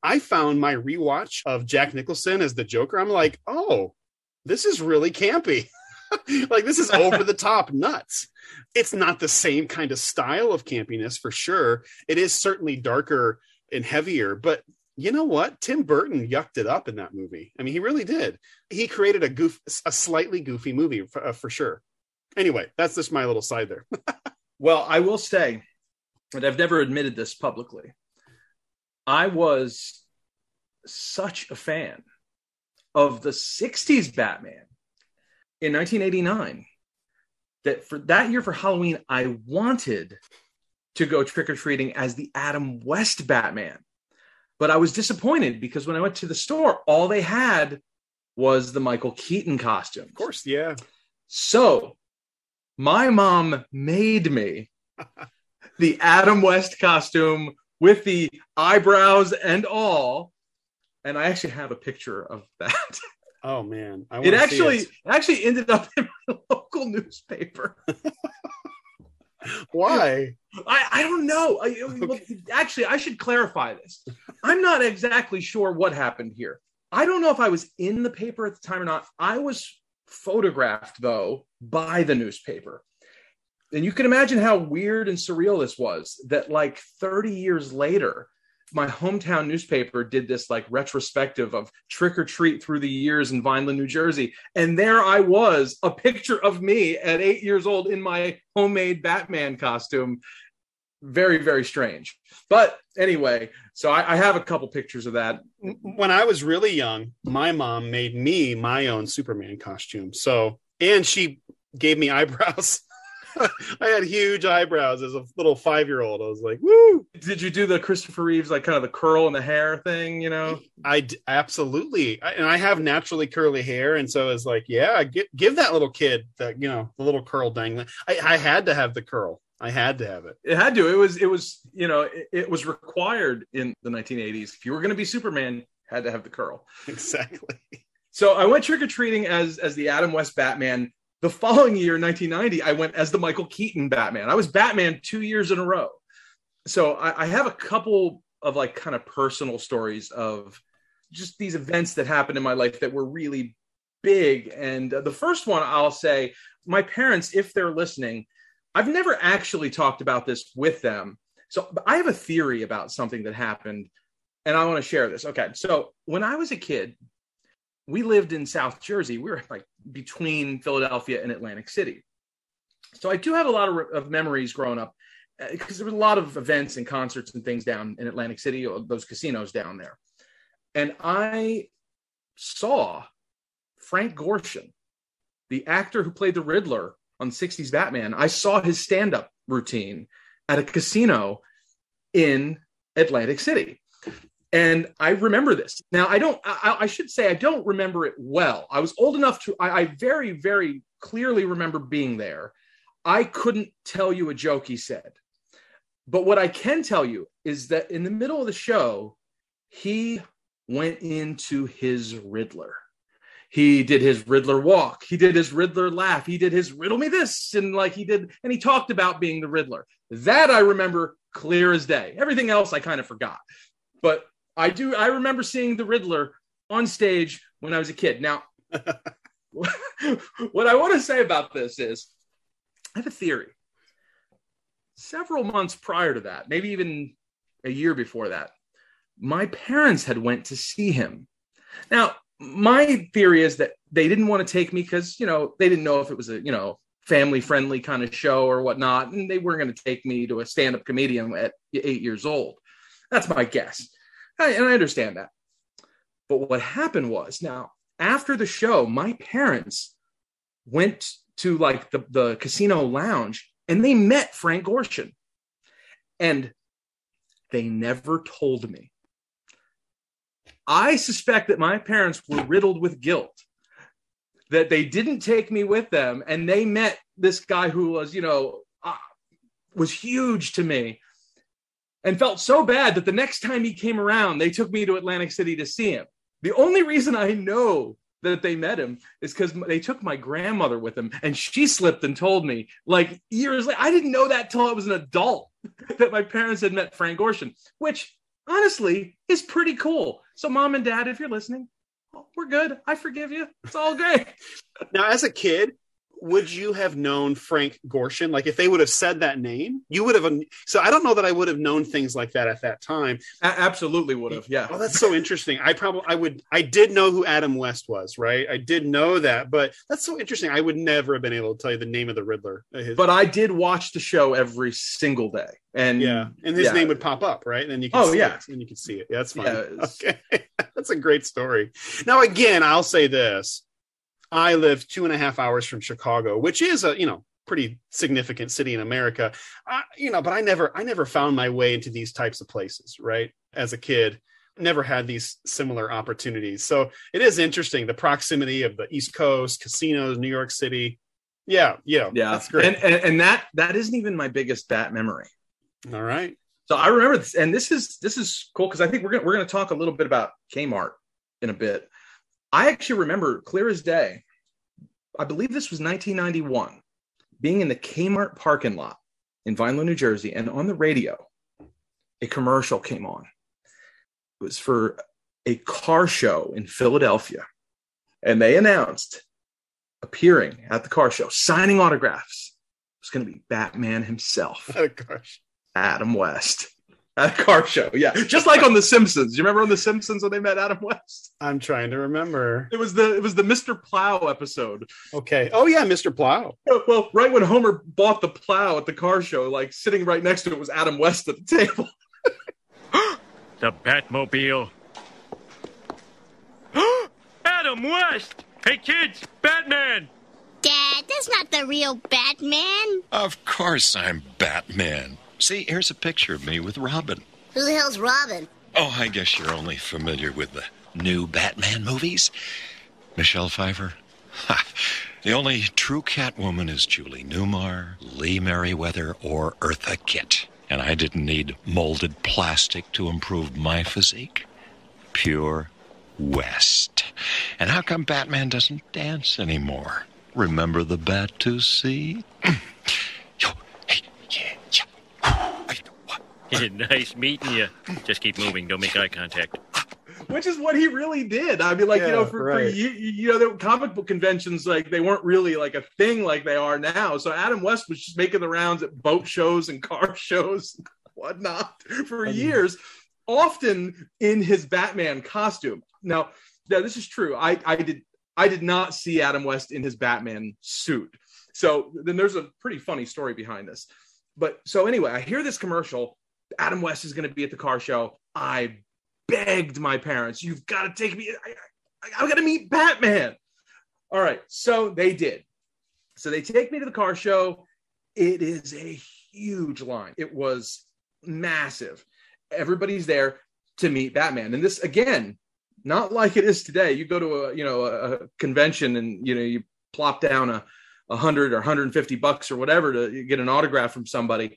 I found my rewatch of Jack Nicholson as the Joker. I'm like, oh, this is really campy. Like, this is over the top nuts. It's not the same kind of style of campiness for sure. It is certainly darker and heavier, but you know what? Tim Burton yucked it up in that movie. I mean, he really did. He created a slightly goofy movie for sure. Anyway, that's just my little side there. Well, I will say, and I've never admitted this publicly, I was such a fan of the 60s Batman in 1989 that for that year for Halloween, I wanted to go trick-or-treating as the Adam West Batman. But I was disappointed because when I went to the store, all they had was the Michael Keaton costume. Of course, yeah. So my mom made me the Adam West costume with the eyebrows and all. And I actually have a picture of that. Oh, man. It actually ended up in my local newspaper. Why? I don't know. Actually, I should clarify this. I'm not exactly sure what happened here. I don't know if I was in the paper at the time or not. I was photographed, though, by the newspaper. And you can imagine how weird and surreal this was, that like 30 years later, my hometown newspaper did this like retrospective of Trick or Treat through the years in Vineland, New Jersey. And there I was, a picture of me at 8 years old in my homemade Batman costume. Very, very strange. But anyway, so I have a couple pictures of that. When I was really young, my mom made me my own Superman costume. So, and she gave me eyebrows. I had huge eyebrows as a little 5-year-old. I was like, woo! Did you do the Christopher Reeves, like kind of the curl in the hair thing, you know? Absolutely. And I have naturally curly hair. And so it's like, yeah, give that little kid that, you know, the little curl dangling. I had to have the curl. I had to have it. It had to. It was, you know, it was required in the 1980s. If you were going to be Superman, had to have the curl. Exactly. So I went trick-or-treating as the Adam West Batman. The following year, 1990, I went as the Michael Keaton Batman. I was Batman 2 years in a row. So I have a couple of like kind of personal stories of just these events that happened in my life that were really big. And the first one, I'll say, my parents, if they're listening, I've never actually talked about this with them. So I have a theory about something that happened, and I want to share this. Okay, so when I was a kid, we lived in South Jersey. We were like between Philadelphia and Atlantic City. So I do have a lot of memories growing up because there was a lot of events and concerts and things down in Atlantic City, or those casinos down there. And I saw Frank Gorshin, the actor who played the Riddler on 60s Batman. I saw his stand-up routine at a casino in Atlantic City. And I remember this. Now, I should say I don't remember it well. I was old enough to, I very, very clearly remember being there. I couldn't tell you a joke he said. But what I can tell you is that in the middle of the show, he went into his Riddler. He did his Riddler walk. He did his Riddler laugh. He did his riddle me this. And he talked about being the Riddler. That I remember clear as day. Everything else I kind of forgot. But I remember seeing the Riddler on stage when I was a kid. Now, what I want to say about this is I have a theory. Several months prior to that, maybe even a year before that, my parents had went to see him. Now, my theory is that they didn't want to take me because, you know, they didn't know if it was a, you know, family-friendly kind of show or whatnot, and they weren't going to take me to a stand-up comedian at 8 years old. That's my guess. And I understand that. But what happened was, now, after the show, my parents went to like the casino lounge and they met Frank Gorshin. And they never told me. I suspect that my parents were riddled with guilt that they didn't take me with them, and they met this guy who was, you know, was huge to me. And felt so bad that the next time he came around, they took me to Atlantic City to see him. The only reason I know that they met him is because they took my grandmother with them, and she slipped and told me like years later. I didn't know that till I was an adult that my parents had met Frank Gorshin, which honestly is pretty cool. So Mom and Dad, if you're listening, we're good. I forgive you. It's all great. Now, as a kid, would you have known Frank Gorshin? Like if they would have said that name, you would have. So I don't know that I would have known things like that at that time. Absolutely would have. Yeah. Oh, that's so interesting. I did know who Adam West was, right? I did know that, but that's so interesting. I would never have been able to tell you the name of the Riddler. But I did watch the show every single day. And yeah. And his name would pop up, right? And then you can see it. And you can see it. Yeah, that's fine. Yeah, okay. That's a great story. Now, again, I'll say this. I live 2.5 hours from Chicago, which is a, you know, pretty significant city in America, you know, but I never found my way into these types of places, right? As a kid, never had these similar opportunities. So it is interesting. The proximity of the East Coast, casinos, New York City. Yeah. That's great. And that isn't even my biggest Bat memory. All right. So I remember this, and this is cool because I think we're going to talk a little bit about K-Mart in a bit. I actually remember clear as day, I believe this was 1991, being in the K-Mart parking lot in Vineland, New Jersey, and on the radio, a commercial came on. It was for a car show in Philadelphia, and they announced appearing at the car show, signing autographs, was going to be Batman himself. Oh, gosh. Adam West. At a car show, yeah. Just like on The Simpsons. You remember on The Simpsons when they met Adam West? I'm trying to remember. It was the Mr. Plow episode. Okay. Oh, yeah, Mr. Plow. Well, right when Homer bought the plow at the car show, like sitting right next to it was Adam West at the table. The Batmobile. Adam West! Hey, kids, Batman! Dad, that's not the real Batman. Of course I'm Batman. See, here's a picture of me with Robin. Who the hell's Robin? Oh, I guess you're only familiar with the new Batman movies. Michelle Pfeiffer. Ha. The only true Catwoman is Julie Newmar, Lee Merriweather, or Eartha Kitt. And I didn't need molded plastic to improve my physique. Pure West. And how come Batman doesn't dance anymore? Remember the Bat to see? Nice meeting you. Just keep moving. Don't make eye contact. Which is what he really did. I mean, like, for the comic book conventions, like, they weren't really like a thing like they are now. So Adam West was just making the rounds at boat shows and car shows and whatnot for years, often in his Batman costume. Now, this is true. I did not see Adam West in his Batman suit. So then there's a pretty funny story behind this. But so anyway, I hear this commercial. Adam West is going to be at the car show. I begged my parents, you've got to take me. I got to meet Batman. All right. So they did. So they take me to the car show. It is a huge line. It was massive. Everybody's there to meet Batman. And this, again, not like it is today. You go to a convention and, you plop down $100 or $150 or whatever to get an autograph from somebody.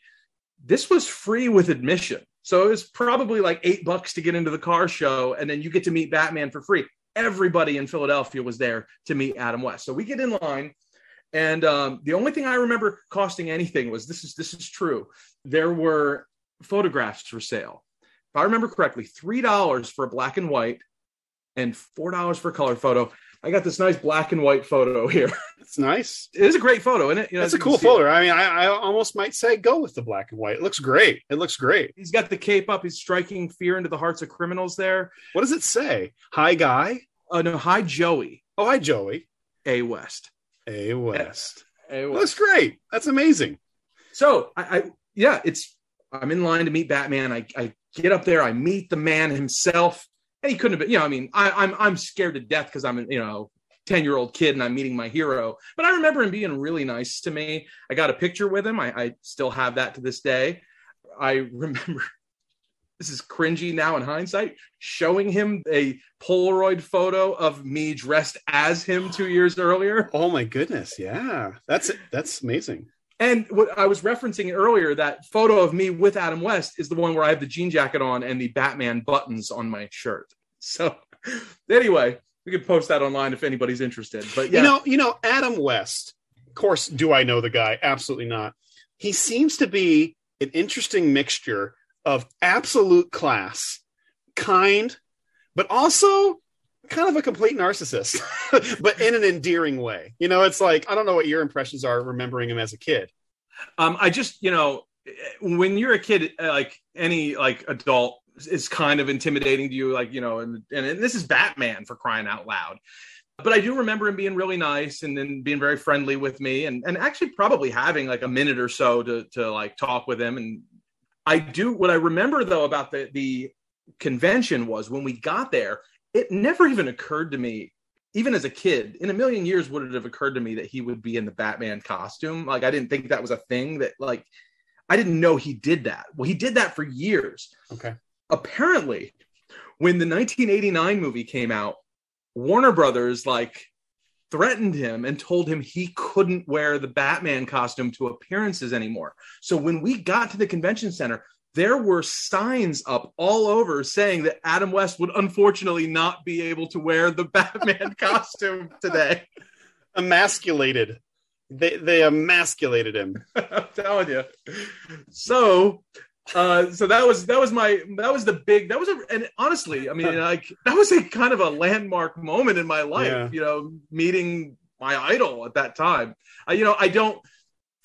This was free with admission. So it was probably like $8 to get into the car show. And then you get to meet Batman for free. Everybody in Philadelphia was there to meet Adam West. So we get in line. And the only thing I remember costing anything was, this is true. There were photographs for sale. If I remember correctly, $3 for a black and white and $4 for a color photo. I got this nice black and white photo here. It's nice. It is a great photo, isn't it? It's a cool photo. I mean, I almost might say go with the black and white. It looks great. He's got the cape up. He's striking fear into the hearts of criminals there. What does it say? Hi, Guy? No, hi, Joey. Oh, hi, Joey. A. West. A. West. A. West. That's great. That's amazing. So, I'm in line to meet Batman. I get up there. I meet the man himself. And he couldn't have been, I'm scared to death because I'm a 10-year-old kid and I'm meeting my hero. But I remember him being really nice to me. I got a picture with him. I still have that to this day. I remember, this is cringy now in hindsight, showing him a Polaroid photo of me dressed as him 2 years earlier. Oh my goodness. Yeah. That's amazing. And what I was referencing earlier, that photo of me with Adam West is the one where I have the jean jacket on and the Batman buttons on my shirt. So anyway, we could post that online if anybody's interested. But yeah, Adam West, of course, do I know the guy? Absolutely not. He seems to be an interesting mixture of absolute class, kind, but also kind of a complete narcissist, but in an endearing way. It's like, I don't know what your impressions are remembering him as a kid. I just, when you're a kid, like any adult is kind of intimidating to you, and this is Batman, for crying out loud. But I do remember him being really nice and then being very friendly with me and actually probably having like a minute or so to like talk with him. And what I remember though about the convention was when we got there, it never even occurred to me, even as a kid, in a million years would it have occurred to me that he would be in the Batman costume. Like, I didn't think that was a thing that, like, I didn't know he did that. Well, he did that for years. Okay. Apparently, when the 1989 movie came out, Warner Brothers, threatened him and told him he couldn't wear the Batman costume to appearances anymore. So when we got to the convention center, there were signs up all over saying that Adam West would unfortunately not be able to wear the Batman costume today. Emasculated. They emasculated him. I'm telling you. So that was honestly, I mean, that was a kind of a landmark moment in my life, meeting my idol at that time.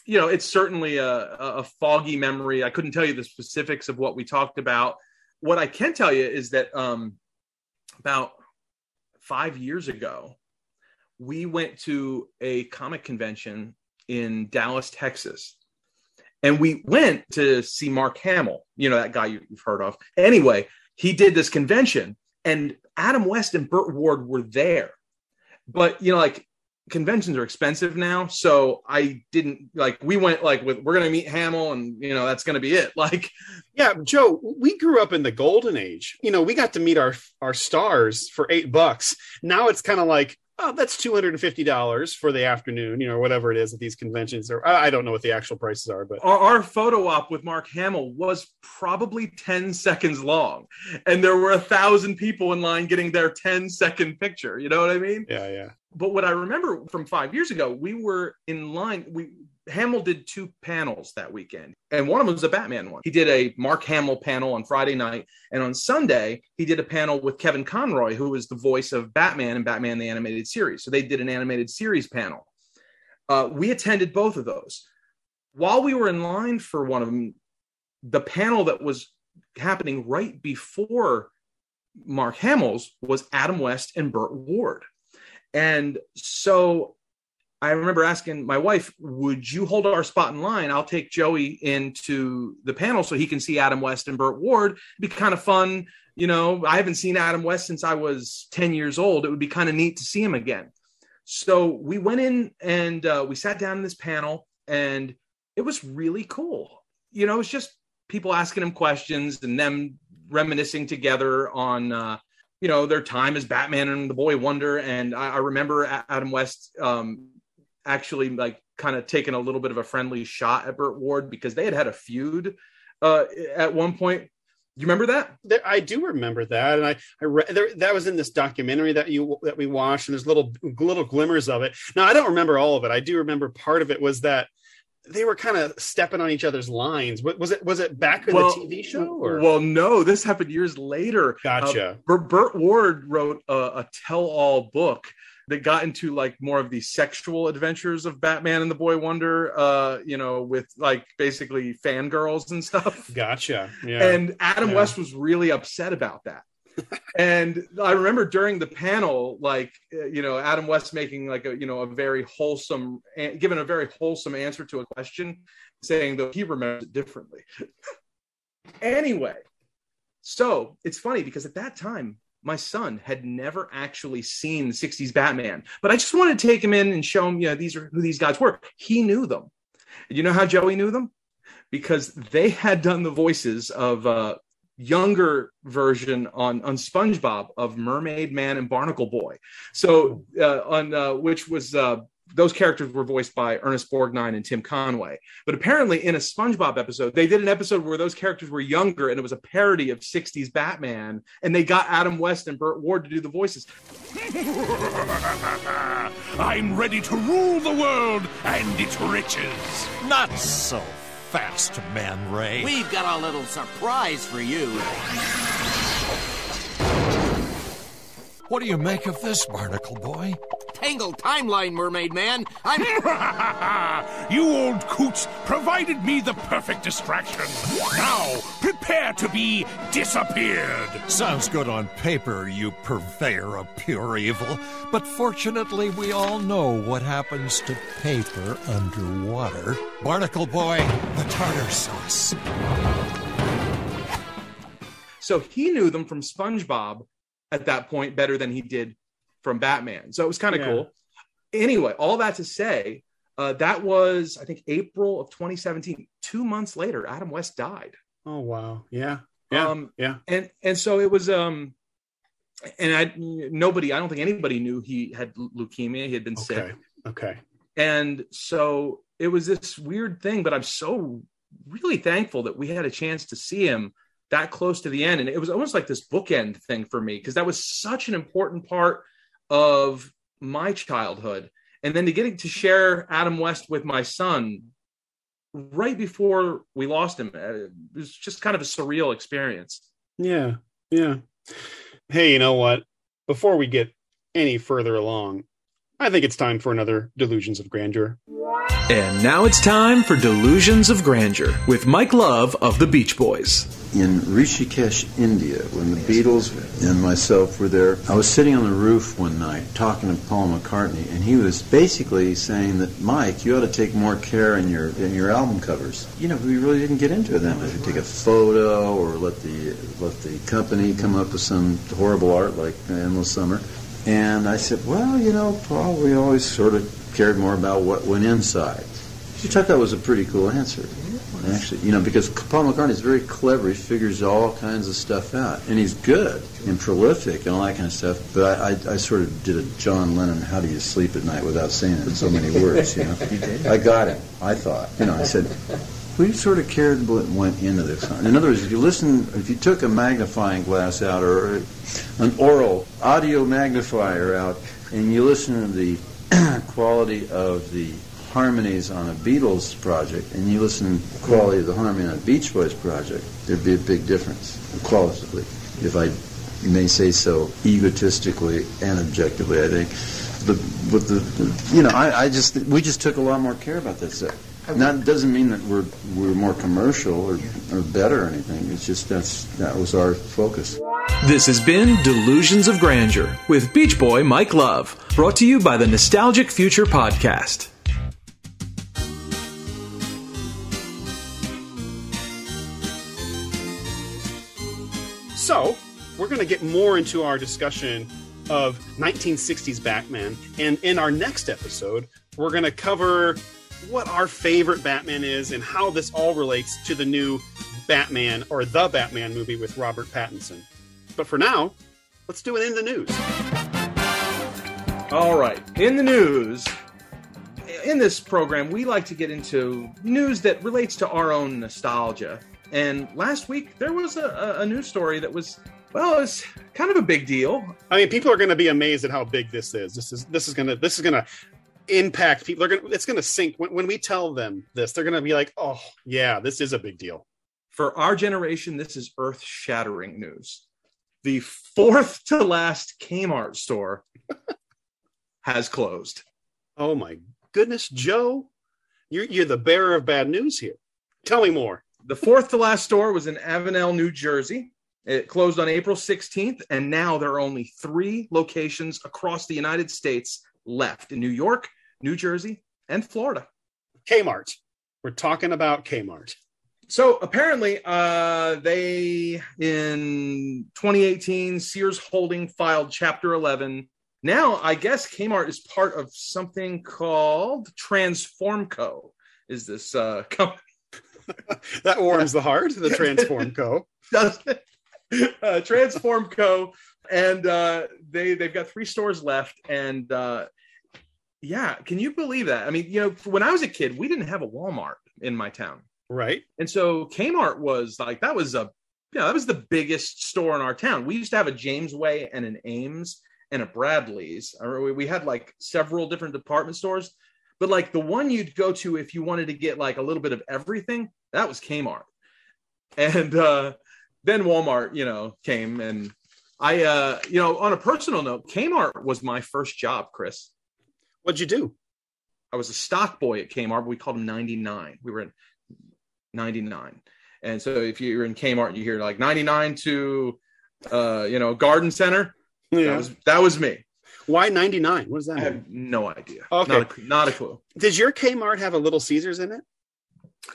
it's certainly a foggy memory. I couldn't tell you the specifics of what we talked about. What I can tell you is that about 5 years ago, we went to a comic convention in Dallas, Texas. And we went to see Mark Hamill, that guy you've heard of. Anyway, he did this convention, and Adam West and Burt Ward were there. But, conventions are expensive now. So I didn't we went we're going to meet Hamill and, that's going to be it. Yeah, Joe, we grew up in the golden age. We got to meet our stars for $8. Now it's kind of like, oh, that's $250 for the afternoon, or whatever it is at these conventions. Or I don't know what the actual prices are, but our photo op with Mark Hamill was probably 10 seconds long, and there were 1,000 people in line getting their 10-second picture. You know what I mean? Yeah. But what I remember from 5 years ago, we were in line. Hamill did 2 panels that weekend, and one of them was a Batman one. He did a Mark Hamill panel on Friday night, and on Sunday, he did a panel with Kevin Conroy, who was the voice of Batman and Batman the Animated Series. So they did an animated series panel. We attended both of those. While we were in line for one of them, the panel that was happening right before Mark Hamill's was Adam West and Burt Ward. And so I remember asking my wife, would you hold our spot in line? I'll take Joey into the panel so he can see Adam West and Burt Ward. It'd be kind of fun. I haven't seen Adam West since I was 10 years old. It would be kind of neat to see him again. So we went in and we sat down in this panel, and it was really cool. It was just people asking him questions and them reminiscing together on, their time as Batman and the Boy Wonder. And I remember Adam West actually kind of taking a little bit of a friendly shot at Burt Ward because they had a feud at one point. You remember that? I do remember that, and I read that was in this documentary that we watched, and there's little glimmers of it. Now I don't remember all of it. I do remember part of it was that they were kind of stepping on each other's lines. Was it back in the TV show? Or? Well, no, this happened years later. Gotcha. Burt Ward wrote a tell-all book that got into more of the sexual adventures of Batman and the Boy Wonder, with basically fangirls and stuff. Gotcha. Yeah. And Adam West was really upset about that. And I remember during the panel, Adam West making a very wholesome, given a very wholesome answer to a question, saying that he remembers it differently. Anyway, so it's funny because at that time, my son had never actually seen the 60s Batman, but I just wanted to take him in and show him, these are who these guys were. He knew them. You know how Joey knew them? Because they had done the voices of younger version on SpongeBob of Mermaid Man and Barnacle Boy. So which was those characters were voiced by Ernest Borgnine and Tim Conway. But apparently in a SpongeBob episode, they did an episode where those characters were younger, and it was a parody of 60s Batman, and they got Adam West and Burt Ward to do the voices. I'm ready to rule the world and its riches. Not so fast, Man Ray. We've got a little surprise for you. What do you make of this, Barnacle Boy? Tangled timeline, Mermaid Man. You old coots provided me the perfect distraction. Now, prepare to be disappeared. Sounds good on paper, you purveyor of pure evil. But fortunately, we all know what happens to paper underwater. Barnacle Boy, the tartar sauce. So he knew them from SpongeBob at that point better than he did from Batman. So it was kind of cool. Anyway, all that to say, that was, I think, April of 2017. 2 months later, Adam West died. Oh, wow. Yeah. Yeah. And so it was, and I don't think anybody knew he had leukemia. He had been sick. Okay. And so it was this weird thing, but I'm so really thankful that we had a chance to see him that close to the end. And it was almost like this bookend thing for me, because that was such an important part of my childhood. And then to getting to share Adam West with my son right before we lost him, it was just kind of a surreal experience. Yeah. Hey, you know what? Before we get any further along, I think it's time for another Delusions of Grandeur. And now it's time for Delusions of Grandeur with Mike Love of the Beach Boys. In Rishikesh, India, when the Beatles and myself were there, I was sitting on the roof one night talking to Paul McCartney, and he was basically saying that, Mike, you ought to take more care in your album covers. You know, we really didn't get into it then. We take a photo or let the company come up with some horrible art like Endless Summer. And I said, well, you know, Paul, we always sort of cared more about what went inside. She thought that was a pretty cool answer. Actually, you know, because Paul McCartney is very clever. He figures all kinds of stuff out. And he's good and prolific and all that kind of stuff. But I sort of did a John Lennon, how do you sleep at night without saying it in so many words, you know. You did? I got him, I thought. You know, I said, we sort of cared what went into this. In other words, if you took a magnifying glass out or an audio magnifier out and you listen to the quality of the harmonies on a Beatles project and you listen to the quality of the harmony on a Beach Boys project, there'd be a big difference qualitatively, if I may say so egotistically and objectively, I think. We just took a lot more care about that stuff. That doesn't mean that we're more commercial or better or anything. It's just that was our focus. This has been Delusions of Grandeur with Beach Boy Mike Love, brought to you by the Nostalgic Future Podcast. So, we're going to get more into our discussion of 1960s Batman, and in our next episode, we're going to cover what our favorite Batman is and how this all relates to the new Batman, or the Batman movie with Robert Pattinson. But for now, let's do it in the news. All right, in the news, in this program, we like to get into news that relates to our own nostalgia. And last week, there was a news story that was, well, it's kind of a big deal. I mean, people are going to be amazed at how big this is. This is going to impact people. It's going to sink when we tell them this. They're going to be like, "Oh, yeah, this is a big deal." For our generation, this is earth-shattering news. The fourth to last K-Mart store has closed. Oh my goodness, Joe, you're the bearer of bad news here. Tell me more. The fourth to last store was in Avenel, New Jersey. It closed on April 16th, and now there are only 3 locations across the United States left in New York, New Jersey, and Florida. K-Mart. We're talking about K-Mart. So apparently, they, in 2018, Sears Holding filed Chapter 11. Now, I guess K-Mart is part of something called Transform Co. Is this company? That warms the heart, the Transform Co. Doesn't it? Transform Co. And they've got 3 stores left. And yeah, can you believe that? I mean, you know, when I was a kid, we didn't have a Walmart in my town. Right. And so Kmart was like, that was the biggest store in our town. We used to have a Jamesway and an Ames and a Bradley's. We had like several different department stores, but like the one you'd go to if you wanted to get like a little bit of everything, that was Kmart. And then Walmart, you know, came, and I, you know, on a personal note, Kmart was my first job, Chris. What'd you do? I was a stock boy at Kmart, but we called them 99. We were in 99. And so if you're in Kmart, you hear like 99 to, you know, Garden Center. Yeah. That was me. Why 99? What does that mean? I have no idea. Okay. Not a clue. Did your Kmart have a Little Caesars in it?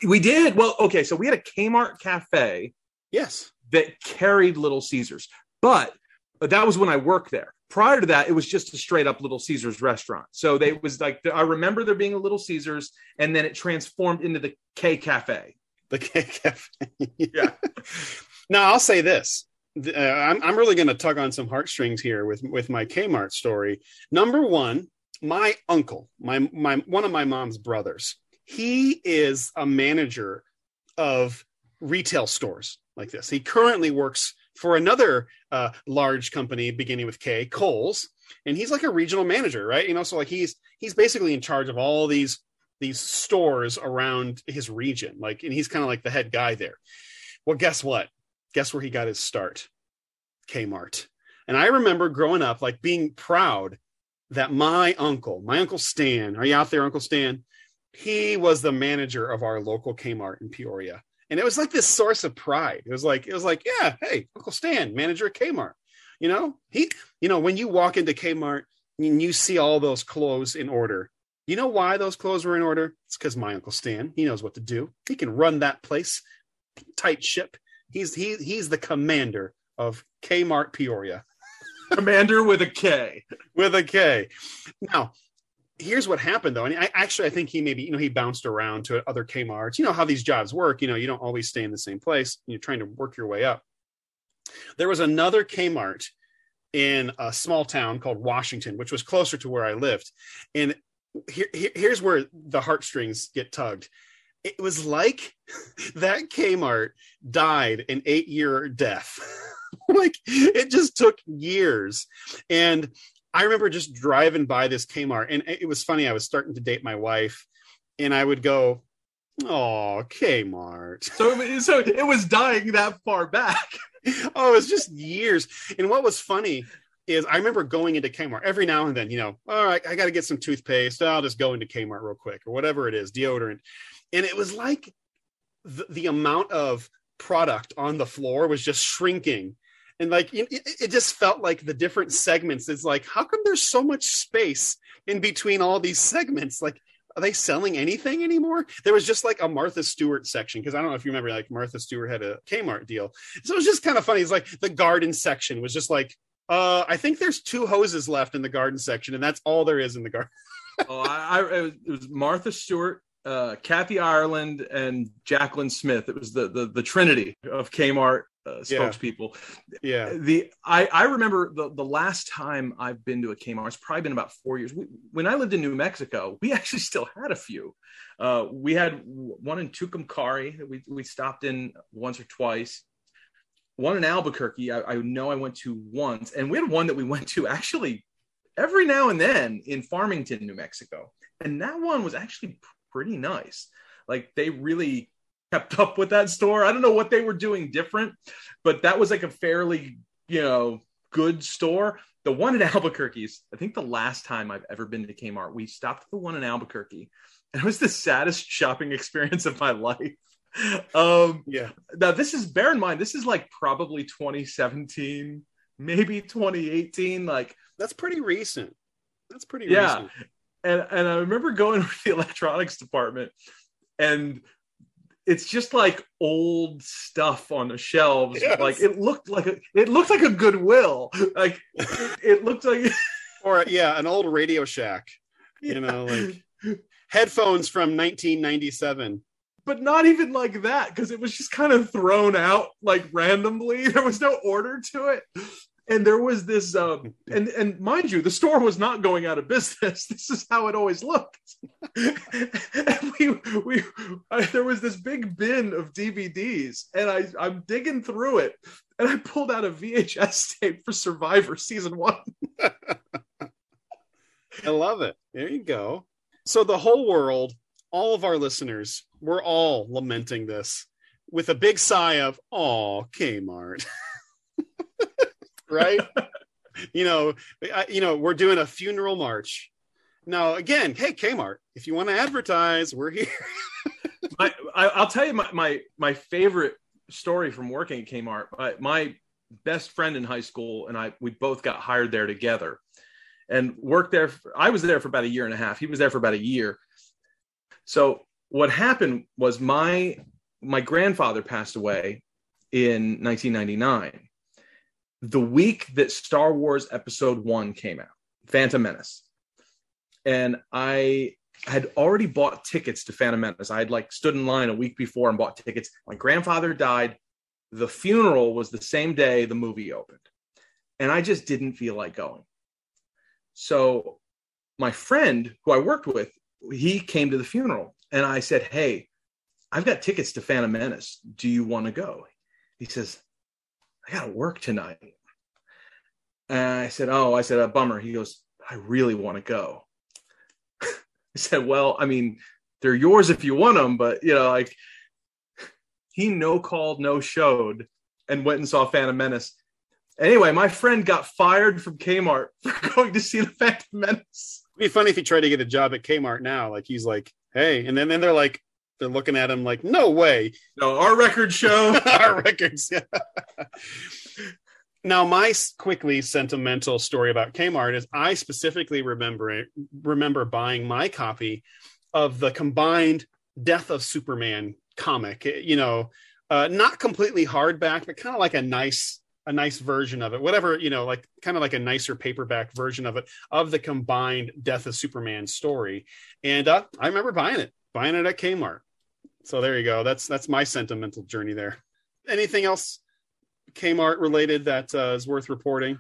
We did. Well, okay. So we had a Kmart cafe. Yes. That carried Little Caesars. But that was when I worked there. Prior to that, it was just a straight up Little Caesars restaurant. So they was like, I remember there being a Little Caesars, and then it transformed into the K Cafe. The K Cafe. Yeah. Now I'll say this. I'm really going to tug on some heartstrings here with my Kmart story. Number one, my uncle, my one of my mom's brothers, he is a manager of retail stores like this. He currently works for another large company beginning with K, Kohl's, and he's like a regional manager, right? You know, so like he's basically in charge of all these stores around his region, like, and he's kind of like the head guy there. Well, guess what? Guess where he got his start? Kmart. And I remember growing up, like being proud that my uncle Stan, are you out there, Uncle Stan? he was the manager of our local Kmart in Peoria. And it was like this source of pride. It was like, yeah, hey, Uncle Stan, manager at Kmart. When you walk into Kmart and you see all those clothes in order, you know why those clothes were in order? It's because my Uncle Stan, he knows what to do. He can run that place, tight ship. He's the commander of Kmart Peoria. Commander with a K. With a K. Now, here's what happened, though. And I think he maybe, he bounced around to other Kmarts. You know how these jobs work. You don't always stay in the same place. You're trying to work your way up. There was another Kmart in a small town called Washington, which was closer to where I lived. And here's where the heartstrings get tugged. It was like that Kmart died an 8-year death. Like, it just took years. And I remember just driving by this Kmart, and it was funny. I was starting to date my wife, and I would go, "Oh, Kmart." So it was dying that far back. Oh, it was just years. And what was funny is I remember going into Kmart every now and then, all right, I got to get some toothpaste. I'll just go into Kmart real quick, or whatever it is, deodorant. And it was like the amount of product on the floor was just shrinking. And like, it just felt like the different segments. It's like, how come there's so much space in between all these segments? Like, are they selling anything anymore? There was just like a Martha Stewart section, because I don't know if you remember, like Martha Stewart had a Kmart deal. So it was just kind of funny. It's like the garden section was just like, I think there's 2 hoses left in the garden section, and that's all there is in the garden. It was Martha Stewart, Kathy Ireland, and Jacqueline Smith. It was the trinity of Kmart spokespeople. Yeah. I remember the last time I've been to a Kmart, it's probably been about 4 years. When I lived in New Mexico, we actually still had a few. We had one in Tucumcari that we stopped in once or twice. One in Albuquerque, I know I went to once, and we had one that we went to actually every now and then in Farmington, New Mexico. And that one was actually pretty nice. Like, they really kept up with that store. I don't know what they were doing different, but that was like a fairly, good store. The one in Albuquerque's, I think the last time I've ever been to Kmart, we stopped at the one in Albuquerque, and it was the saddest shopping experience of my life. Now bear in mind, this is like probably 2017, maybe 2018. Like, that's pretty recent. Recent. And I remember going to the electronics department, and it's just like old stuff on the shelves. Yes. Like, it looked like a Goodwill. Like, it looked like, or an old Radio Shack. Like headphones from 1997. But not even like that, because it was just kind of thrown out like randomly. There was no order to it. And there was this, and mind you, the store was not going out of business. This is how it always looked. And there was this big bin of DVDs, and I'm digging through it, and I pulled out a VHS tape for Survivor Season 1. I love it. There you go. So the whole world, all of our listeners, we're all lamenting this with a big sigh of, "Oh, Kmart." Right? We're doing a funeral march. Now, again, hey, Kmart, if you want to advertise, we're here. I'll tell you my favorite story from working at Kmart. My best friend in high school and we both got hired there together and worked there. I was there for about a year and a half. He was there for about a year. So what happened was my grandfather passed away in 1999. The week that Star Wars Episode 1 came out, Phantom Menace. And I had already bought tickets to Phantom Menace. I had stood in line a week before and bought tickets. My grandfather died. The funeral was the same day the movie opened. And I just didn't feel like going. So my friend who I worked with, he came to the funeral. And I said, "Hey, I've got tickets to Phantom Menace. Do you want to go?" He says, "I got to work tonight." And I said, a bummer. He goes, "I really want to go." I said, "Well, I mean, they're yours if you want them, but he no called, no showed and went and saw Phantom Menace. Anyway, my friend got fired from Kmart for going to see the Phantom Menace. It'd be funny if he tried to get a job at Kmart now. Like, he's like, hey, and then they're like, they're looking at him like, no way. No, our records show. Our records, yeah. Now, my quickly sentimental story about K-Mart is I specifically remember buying my copy of the combined Death of Superman comic. You know, not completely hardback, but kind of like a nice version of it. Whatever, you know, like kind of like a nicer paperback version of it, of the combined Death of Superman story. And I remember buying it at K-Mart. So there you go. That's my sentimental journey there. Anything else K-Mart related that is worth reporting?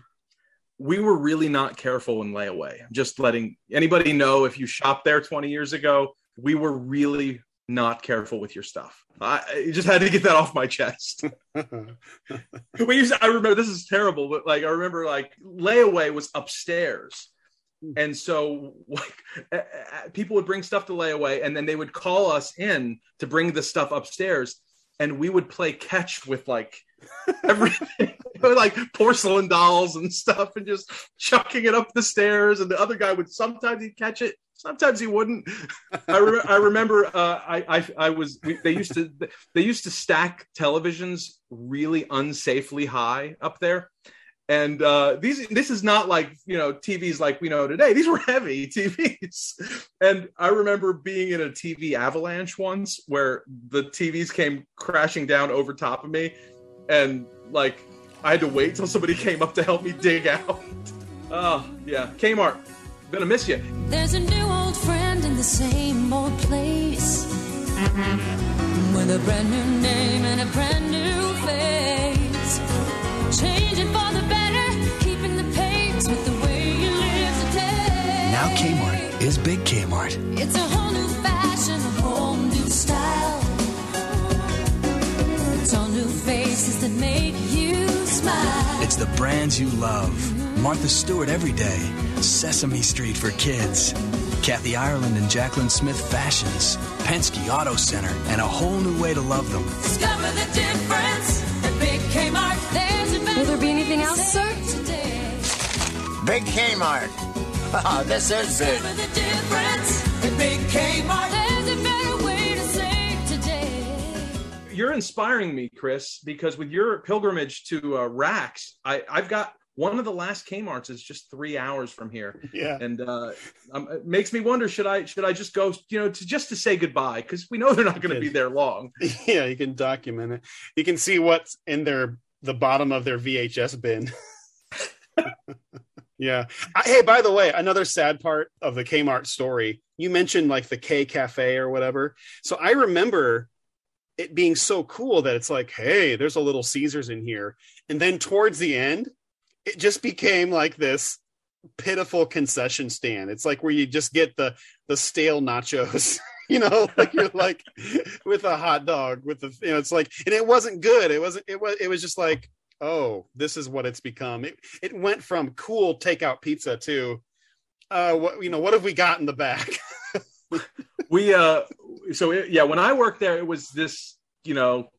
We were really not careful in layaway. Just letting anybody know, if you shopped there 20 years ago, we were really not careful with your stuff. I just had to get that off my chest. I remember, this is terrible, but like I remember like layaway was upstairs. And so like people would bring stuff to layaway, and then they would call us in to bring the stuff upstairs, and we would play catch with like everything, like porcelain dolls and stuff, and just chucking it up the stairs. And the other guy would, sometimes he'd catch it, sometimes he wouldn't. I remember they used to stack televisions really unsafely high up there. And this is not like, you know, TVs like we know today. These were heavy TVs. And I remember being in a TV avalanche once where the TVs came crashing down over top of me. And like, I had to wait till somebody came up to help me dig out. Oh, yeah. Kmart, gonna miss you. There's a new old friend in the same old place, with a brand new name and a brand new face. Changing for the better, keeping the pace with the way you live today. Now Kmart is Big Kmart. It's a whole new fashion, a whole new style. It's all new faces that make you smile. It's the brands you love. Martha Stewart every day. Sesame Street for kids. Kathy Ireland and Jacqueline Smith fashions. Penske Auto Center, and a whole new way to love them. Discover the difference at Big Kmart. Will there be anything else, sir? Big Kmart. Oh, this is big. Discover the difference at Big Kmart. There's a better way to save today. You're inspiring me, Chris, because with your pilgrimage to Rax, I've got one of the last Kmarts is just 3 hours from here. Yeah. And it makes me wonder, should I just go, you know, to say goodbye? Because we know they're not going to be there long. Yeah, you can document it. You can see what's in the bottom of their VHS bin. Yeah. Hey, by the way, another sad part of the Kmart story, you mentioned like the K Cafe or whatever. So I remember it being so cool that it's like, hey, there's a Little Caesars in here. And then towards the end, it just became like this pitiful concession stand. It's like where you just get the stale nachos, you know, like you're like with a hot dog with the, you know, it's like, and it wasn't good. It was just like, oh, this is what it's become. It went from cool takeout pizza to, what have we got in the back? When I worked there, it was this, you know,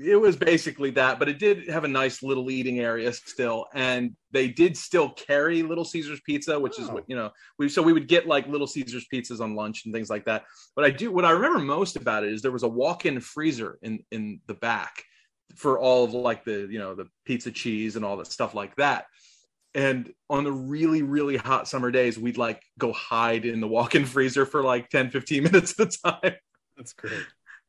it was basically that, but it did have a nice little eating area still. And they did still carry Little Caesars pizza, which is what, you know, we would get like Little Caesars pizzas on lunch and things like that. But what I remember most about it is there was a walk-in freezer in the back for all of like the, you know, the pizza cheese and all that stuff like that. And on the really, really hot summer days, we'd like go hide in the walk-in freezer for like 10, 15 minutes at a time. That's great.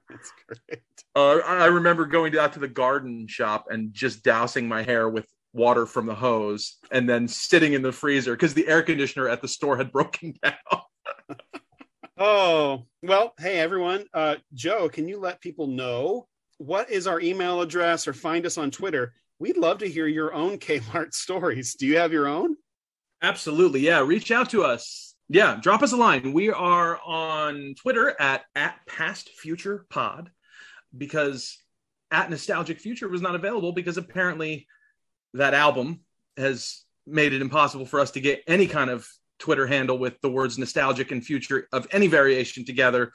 That's great. I remember going out to the garden shop and just dousing my hair with water from the hose and then sitting in the freezer because the air conditioner at the store had broken down. Oh, well, hey, everyone. Joe, can you let people know what is our email address or find us on Twitter? We'd love to hear your own Kmart stories. Do you have your own? Absolutely. Yeah. Reach out to us. Yeah, drop us a line. We are on Twitter at Past Future Pod because at Nostalgic Future was not available because apparently that album has made it impossible for us to get any kind of Twitter handle with the words nostalgic and future of any variation together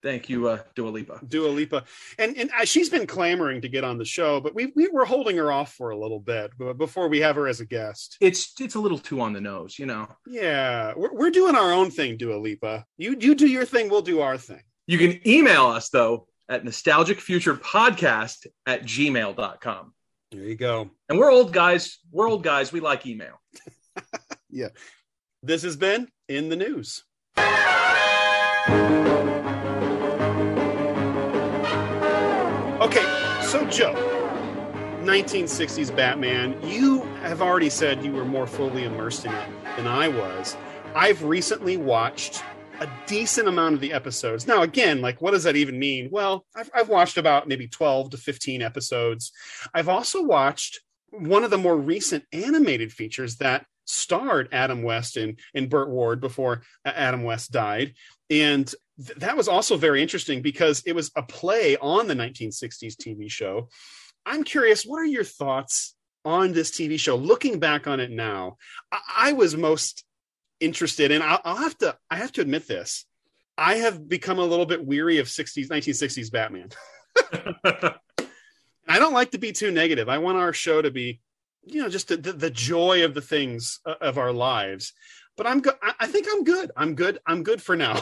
Thank you, Dua Lipa. Dua Lipa. And she's been clamoring to get on the show, but we were holding her off for a little bit before we have her as a guest. It's a little too on the nose, you know. Yeah, we're doing our own thing, Dua Lipa. You do your thing, we'll do our thing. You can email us, though, at nostalgicfuturepodcast@gmail.com. There you go. And we're old guys. We like email. Yeah. This has been In the News. Okay, so Joe, 1960s Batman, you have already said you were more fully immersed in it than I was. I've recently watched a decent amount of the episodes. Now, again, like, what does that even mean? Well, I've watched about maybe 12 to 15 episodes. I've also watched one of the more recent animated features that starred Adam West and Burt Ward before Adam West died. And that was also very interesting because it was a play on the 1960s TV show. I'm curious, what are your thoughts on this TV show? Looking back on it now, I was most interested, and I have to admit this. I have become a little bit weary of 1960s Batman. I don't like to be too negative. I want our show to be, just the joy of the things of our lives. But I'm good. I think I'm good. I'm good for now.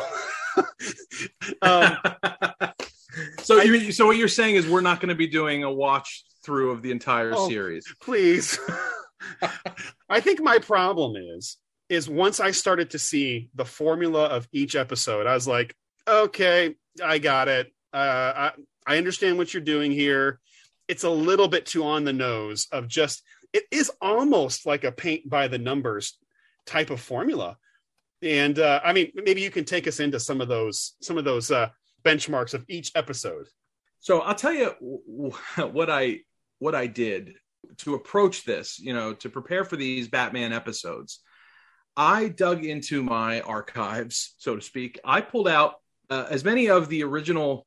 So what you're saying is we're not going to be doing a watch through of the entire series. Please. I think my problem is once I started to see the formula of each episode, I was like, okay, I got it. I understand what you're doing here. It's a little bit too on the nose of just, it is almost like a paint by the numbers type of formula. And I mean, maybe you can take us into some of those benchmarks of each episode. So I'll tell you what I did to approach this, to prepare for these Batman episodes. I dug into my archives, so to speak. I pulled out as many of the original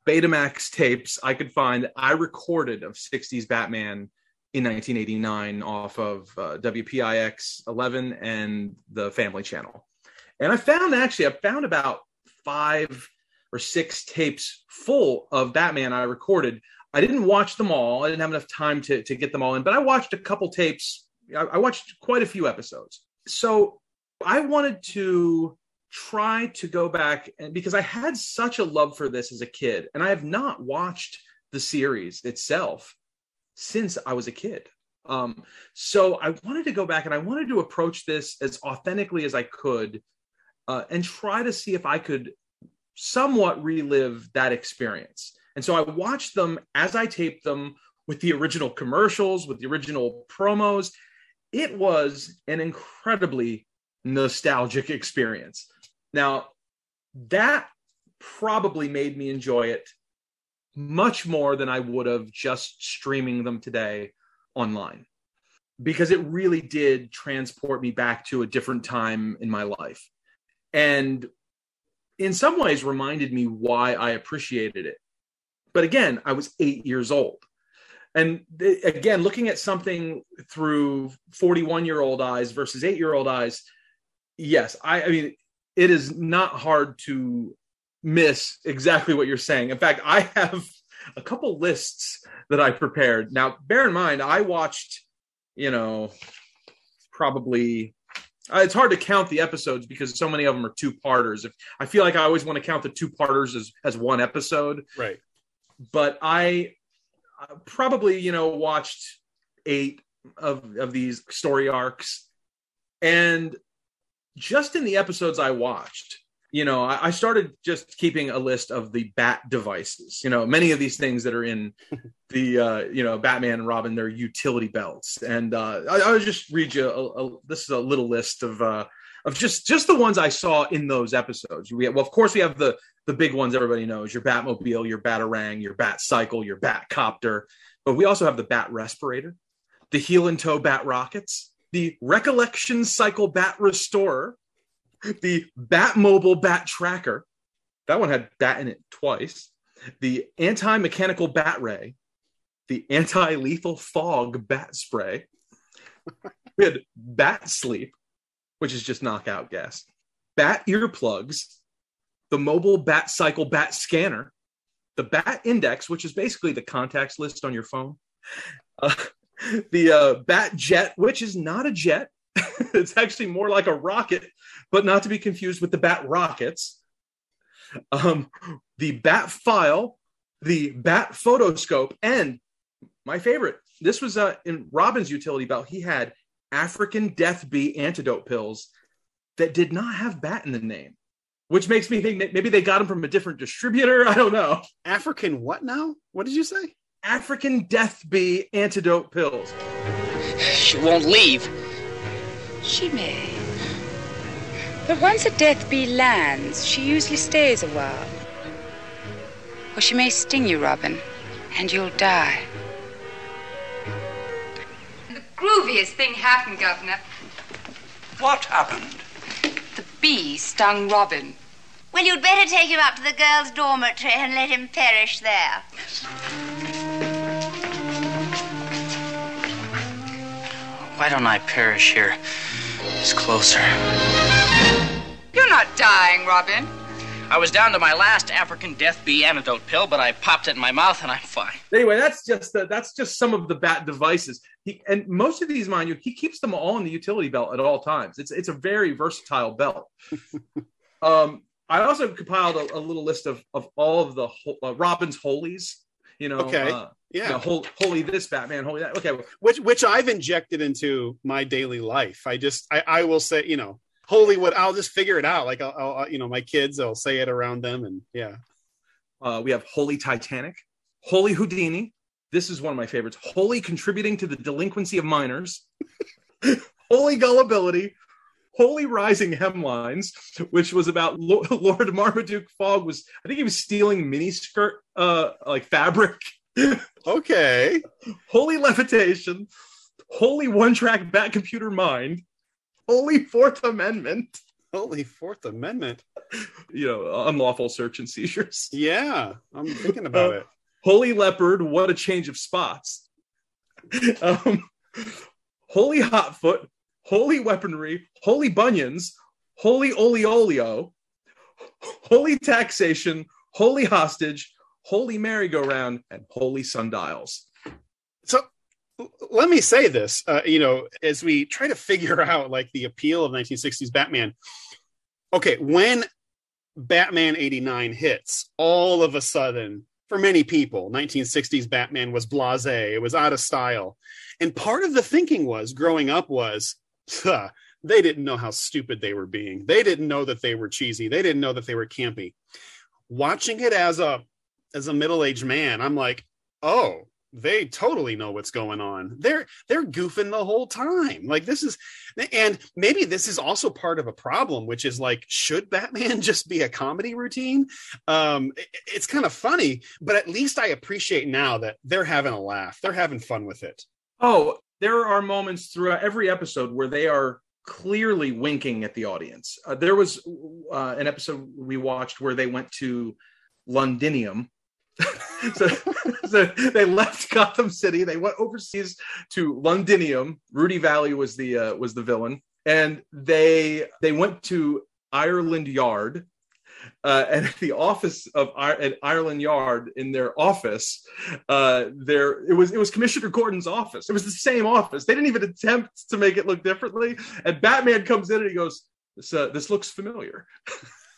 Betamax tapes I could find that I recorded of 60s Batman in 1989 off of WPIX 11 and the Family Channel. And I found about 5 or 6 tapes full of Batman I recorded. I didn't watch them all. I didn't have enough time to get them all in, but I watched a couple tapes. I watched quite a few episodes. So I wanted to try to go back, and because I had such a love for this as a kid, and I have not watched the series itself since I was a kid. So I wanted to go back and I wanted to approach this as authentically as I could and try to see if I could somewhat relive that experience. And so I watched them as I taped them with the original commercials, with the original promos. It was an incredibly nostalgic experience. Now, that probably made me enjoy it much more than I would have just streaming them today online, because it really did transport me back to a different time in my life. And in some ways reminded me why I appreciated it. But again, I was 8 years old. And again, looking at something through 41-year-old eyes versus 8-year-old eyes, yes, I mean, it is not hard to miss exactly what you're saying. In fact, I have a couple lists that I prepared. Now, bear in mind, I watched, probably, it's hard to count the episodes because so many of them are two-parters. I feel like I always want to count the two-parters as one episode. Right. But I probably, watched 8 of these story arcs. And just in the episodes I watched, I started just keeping a list of the Bat devices. Many of these things that are in the, Batman and Robin, their utility belts. And I'll just read you, this is a little list of just the ones I saw in those episodes. Of course, we have the big ones everybody knows, your Batmobile, your Batarang, your Bat Cycle, your Bat Copter. But we also have the Bat Respirator, the Heel and Toe Bat Rockets, the Recollection Cycle Bat Restorer, the Batmobile Bat Tracker. That one had bat in it twice. The Anti-Mechanical Bat Ray, the Anti-Lethal Fog Bat Spray. We had Bat Sleep, which is just knockout gas. Bat Earplugs, the mobile Bat Cycle Bat Scanner, the Bat Index, which is basically the contacts list on your phone, the Bat Jet, which is not a jet. It's actually more like a rocket, but not to be confused with the Bat Rockets. The Bat File, the Bat Photoscope, and my favorite, this was in Robin's utility belt. He had African Death Bee antidote pills that did not have bat in the name, which makes me think that maybe they got them from a different distributor. I don't know. African what now? What did you say? African Death Bee antidote pills. She won't leave. She may. But once a death bee lands, she usually stays a while. Or she may sting you, Robin, and you'll die. The grooviest thing happened, Governor. What happened? The bee stung Robin. Well, you'd better take him up to the girls' dormitory and let him perish there. Why don't I perish here? It's closer. You're not dying, Robin. I was down to my last African Death Bee antidote pill, but I popped it in my mouth and I'm fine. Anyway, that's just some of the Bat devices. And most of these, mind you, he keeps them all in the utility belt at all times. It's a very versatile belt. I also compiled a little list of all of the Robin's holies. Okay. Yeah. Holy this Batman, holy that. Okay. Which I've injected into my daily life. I will say, holy what, I'll just figure it out. Like I'll my kids, I'll say it around them, and yeah. We have Holy Titanic, Holy Houdini. This is one of my favorites. Holy Contributing to the Delinquency of Minors, Holy Gullibility, Holy Rising Hemlines, which was about Lord Marmaduke Fogg I think he was stealing miniskirt like fabric. Okay. Holy Levitation, Holy One-Track Bat Computer Mind, Holy Fourth Amendment. Holy Fourth Amendment. Unlawful search and seizures. Yeah, I'm thinking about it. Holy Leopard, What a Change of Spots. Holy Hotfoot, Holy Weaponry, Holy Bunions, Holy Oleolio, Holy Taxation, Holy Hostage, Holy Merry-Go-Round, and Holy Sundials. So let me say this, as we try to figure out like the appeal of 1960s Batman. Okay, when Batman 89 hits, all of a sudden, for many people, 1960s Batman was blasé. It was out of style. And part of the thinking growing up was, they didn't know how stupid they were being. They didn't know that they were cheesy. They didn't know that they were campy. Watching it as a middle-aged man, I'm like, oh, they totally know what's going on. They're goofing the whole time. Like and maybe this is also part of a problem, which is like, should Batman just be a comedy routine? It's kind of funny, but at least I appreciate now that they're having a laugh. They're having fun with it. Oh, there are moments throughout every episode where they are clearly winking at the audience. There was an episode we watched where they went to Londinium. so they left Gotham City. They went overseas to Londinium. Rudy Valley was the villain, and they went to Ireland Yard. And at the office of at Ireland Yard, in their office, it was Commissioner Gordon's office. It was the same office. They didn't even attempt to make it look differently. And Batman comes in and he goes, "This looks familiar."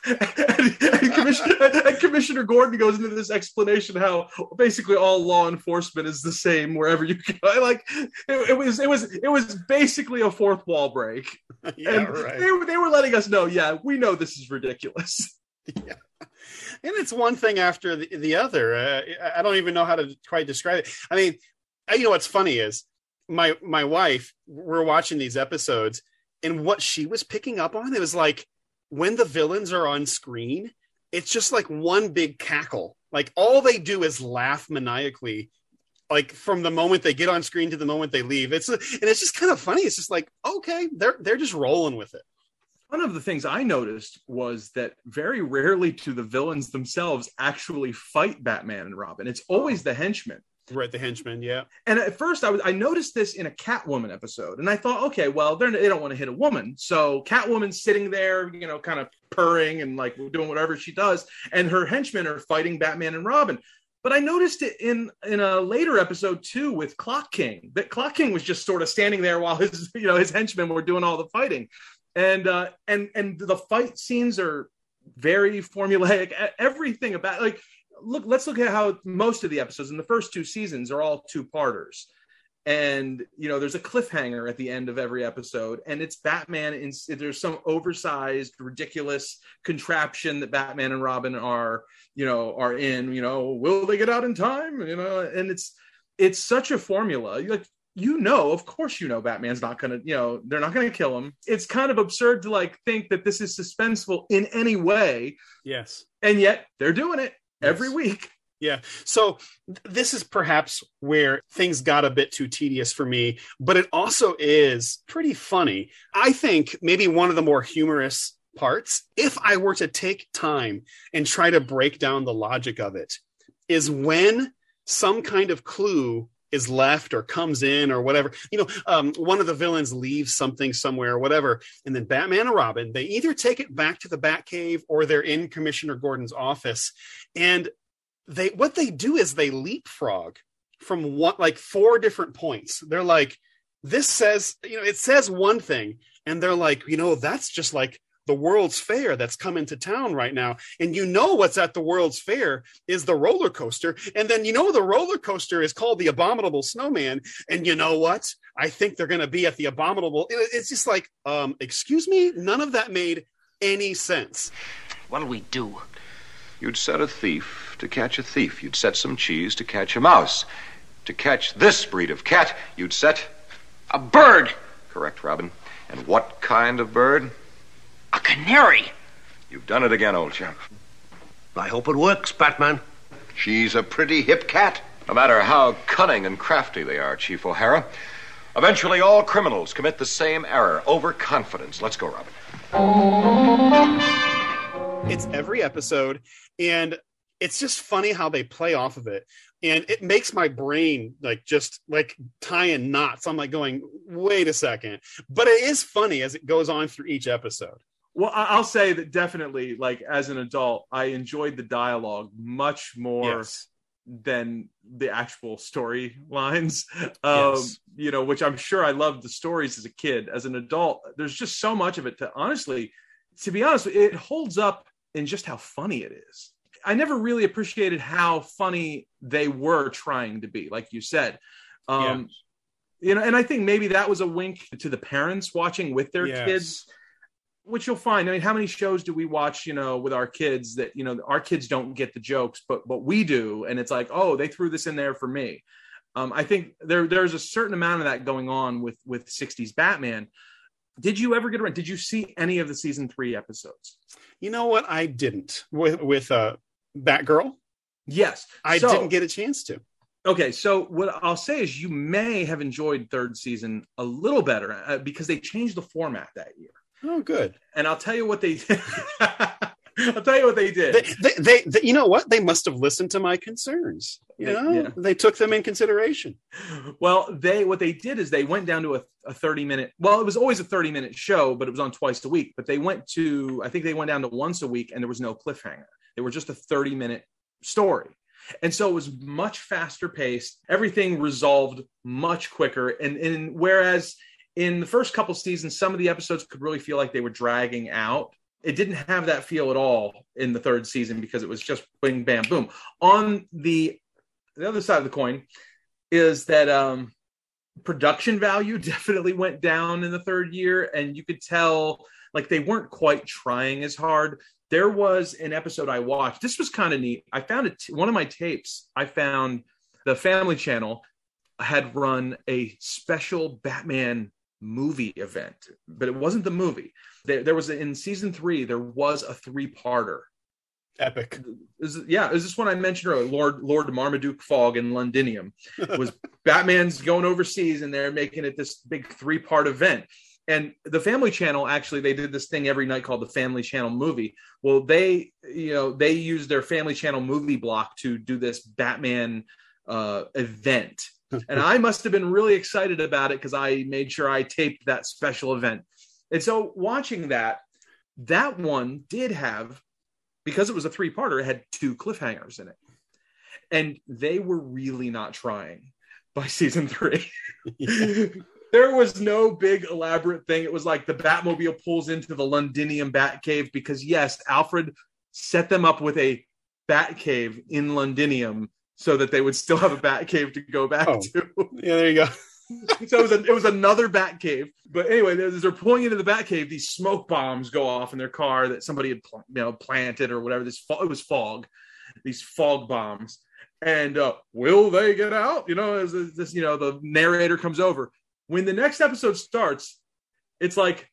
and Commissioner Gordon goes into this explanation how basically all law enforcement is the same wherever you go. Like it was basically a fourth wall break. Yeah, and right. They were letting us know, yeah, we know this is ridiculous. Yeah. And it's one thing after the other. I don't even know how to quite describe it. I mean, what's funny is my wife, we're watching these episodes, and what she was picking up on, it was like, when the villains are on screen, it's just like one big cackle. Like all they do is laugh maniacally, like from the moment they get on screen to the moment they leave. It's just kind of funny. It's just like, okay, they're just rolling with it. One of the things I noticed was that very rarely do the villains themselves actually fight Batman and Robin. It's always the henchmen. Right, the henchman, yeah. And at first, I noticed this in a Catwoman episode, and I thought, okay, well, they don't want to hit a woman, so Catwoman's sitting there, kind of purring and like doing whatever she does, and her henchmen are fighting Batman and Robin. But I noticed it in a later episode too with Clock King. That Clock King was just sort of standing there while his henchmen were doing all the fighting, and the fight scenes are very formulaic. Everything about let's look at how most of the episodes in the first 2 seasons are all 2-parters. And, there's a cliffhanger at the end of every episode, and it's Batman. There's some oversized, ridiculous contraption that Batman and Robin are in, will they get out in time? And it's such a formula. Of course, Batman's not going to, they're not going to kill him. It's kind of absurd to think that this is suspenseful in any way. Yes. And yet they're doing it every week. Yeah. So this is perhaps where things got a bit too tedious for me, but it also is pretty funny. I think maybe one of the more humorous parts, if I were to take time and try to break down the logic of it, is when some kind of clue is left or comes in or whatever, one of the villains leaves something somewhere or whatever. And then Batman and Robin, they either take it back to the Batcave or they're in Commissioner Gordon's office. And what they do is they leapfrog from 4 different points. They're like, this says, it says one thing. And they're like, that's just like the World's Fair that's coming to town right now. And what's at the World's Fair is the roller coaster. And then the roller coaster is called the Abominable Snowman. And you know what? I think they're going to be at the Abominable. It's just like, excuse me? None of that made any sense. What'll we do? You'd set a thief to catch a thief. You'd set some cheese to catch a mouse. To catch this breed of cat, you'd set a bird. Correct, Robin. And what kind of bird? A canary. You've done it again, old chap. I hope it works, Batman. She's a pretty hip cat. No matter how cunning and crafty they are, Chief O'Hara, eventually all criminals commit the same error, overconfidence. Let's go, Robin. It's every episode, and it's just funny how they play off of it. And it makes my brain just tying knots. I'm going, wait a second. But it is funny as it goes on through each episode. Well, I'll say that definitely, as an adult, I enjoyed the dialogue much more than the actual storylines. Which I'm sure I loved the stories as a kid. As an adult, there's just so much of it to be honest, it holds up in just how funny it is. I never really appreciated how funny they were trying to be, like you said. And I think maybe that was a wink to the parents watching with their kids, which you'll find. I mean, how many shows do we watch, with our kids that, our kids don't get the jokes, but we do. And it's like, oh, they threw this in there for me. I think there's a certain amount of that going on with 60s Batman. Did you ever get around? Did you see any of the season 3 episodes? You know what? I didn't with Batgirl. Yes. I didn't get a chance to. Okay. So what I'll say is you may have enjoyed 3rd season a little better because they changed the format that year. Oh, good. And I'll tell you what they I'll tell you what they did. They you know what? They must have listened to my concerns. They took them in consideration. Well, what they did is they went down to a 30-minute. Well, it was always a 30-minute show, but it was on twice a week. But I think they went down to once a week, and there was no cliffhanger. They were just a 30-minute story. And so it was much faster paced. Everything resolved much quicker. And whereas in the first couple seasons, some of the episodes could really feel like they were dragging out. It didn't have that feel at all in the 3rd season because it was just bing, bam, boom. On the other side of the coin is that production value definitely went down in the 3rd year. And you could tell they weren't quite trying as hard. There was an episode I watched. This was kind of neat. I found one of my tapes. I found the Family Channel had run a special Batman movie event, but it wasn't the movie. There was in season 3, there was a 3-parter. Epic. Is this one I mentioned earlier? Lord Marmaduke Fogg and Londinium was Batman's going overseas, and they're making it this big 3-part event. And the Family Channel, actually, they did this thing every night called the Family Channel Movie. Well, they used their Family Channel movie block to do this Batman event. And I must have been really excited about it because I made sure I taped that special event. And so watching that one did have, because it was a 3-parter, it had 2 cliffhangers in it. And they were really not trying by season 3. There was no big elaborate thing. It was like the Batmobile pulls into the Londinium Batcave because, yes, Alfred set them up with a Batcave in Londinium so that they would still have a Batcave to go back to. Yeah, there you go. So it was another Batcave. But anyway, as they're pulling into the Batcave, these smoke bombs go off in their car that somebody had planted or whatever. It was fog. These fog bombs. And will they get out? As this, the narrator comes over. When the next episode starts, it's like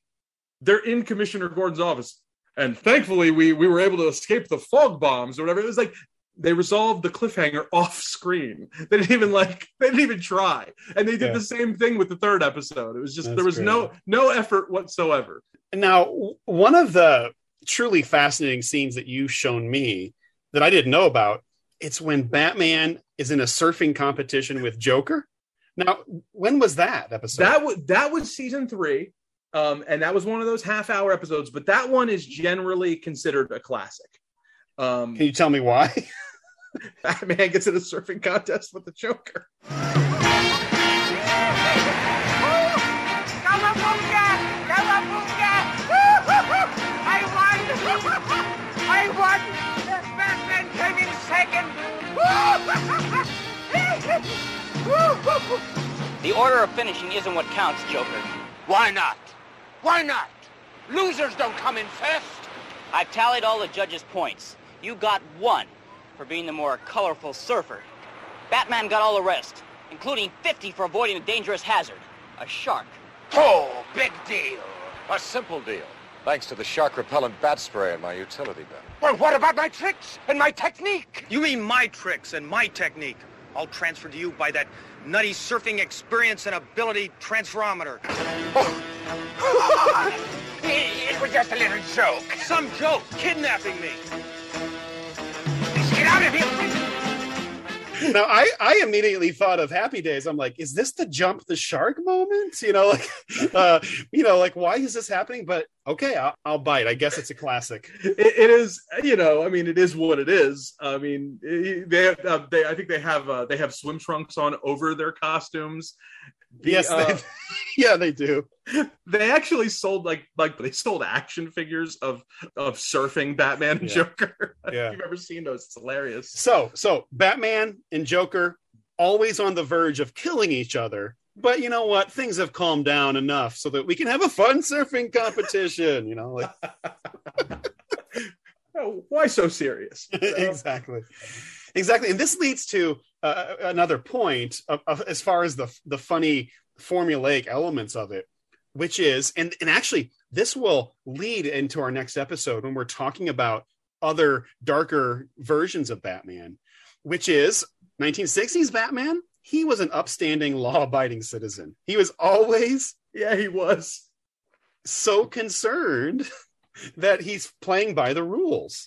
they're in Commissioner Gordon's office. And thankfully, we were able to escape the fog bombs or whatever. It was like they resolved the cliffhanger off screen. They didn't even try. And they did the same thing with the 3rd episode. It was just, there was great. no effort whatsoever. Now, one of the truly fascinating scenes that you've shown me that I didn't know about, it's when Batman is in a surfing competition with Joker. Now, when was that episode? That was season 3. And that was one of those half-hour episodes, but that one is generally considered a classic. Can you tell me why? Batman gets in a surfing contest with the Joker. I won! Batman came in second! The order of finishing isn't what counts, Joker. Why not? Why not? Losers don't come in first. I've tallied all the judges' points. You got 1 for being the more colorful surfer. Batman got all the rest, including 50 for avoiding a dangerous hazard, a shark. Oh, big deal. A simple deal, thanks to the shark-repellent bat spray in my utility belt. Well, what about my tricks and my technique? You mean my tricks and my technique? All transferred to you by that nutty surfing experience and ability transferometer. Oh. It was just a little joke. Some joke, kidnapping me. Get out of here. Now, I immediately thought of Happy Days. I'm like, is this the jump the shark moment? Why is this happening? But okay, I'll bite. I guess it's a classic. It is, it is what it is. I mean, I think they have swim trunks on over their costumes. Yes, they do. They actually sold they sold action figures of surfing Batman and Joker. Yeah. If you've ever seen those, it's hilarious. So Batman and Joker always on the verge of killing each other. But you know what? Things have calmed down enough so that we can have a fun surfing competition. Why so serious? Exactly. And this leads to another point of as far as the funny formulaic elements of it, which is, and actually this will lead into our next episode when we're talking about other darker versions of Batman, which is 1960s Batman. He was an upstanding, law-abiding citizen. He was always, he was so concerned that he's playing by the rules.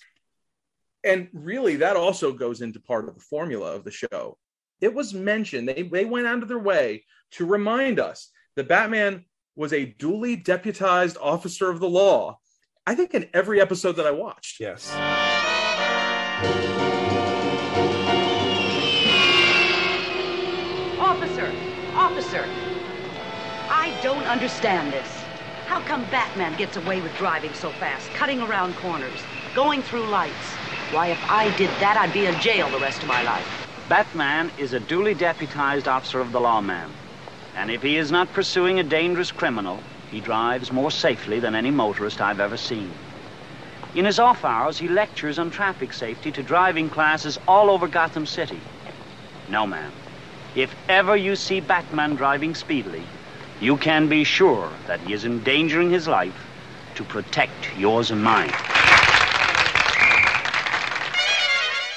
And really, that also goes into part of the formula of the show. It was mentioned, they went out of their way to remind us that Batman was a duly deputized officer of the law. I think in every episode that I watched. Yes. Officer, I don't understand this. How come Batman gets away with driving so fast, cutting around corners, going through lights? Why, if I did that, I'd be in jail the rest of my life. Batman is a duly deputized officer of the law, ma'am. And if he is not pursuing a dangerous criminal, he drives more safely than any motorist I've ever seen. In his off hours, he lectures on traffic safety to driving classes all over Gotham City. No, ma'am. If ever you see Batman driving speedily, you can be sure that he is endangering his life to protect yours and mine.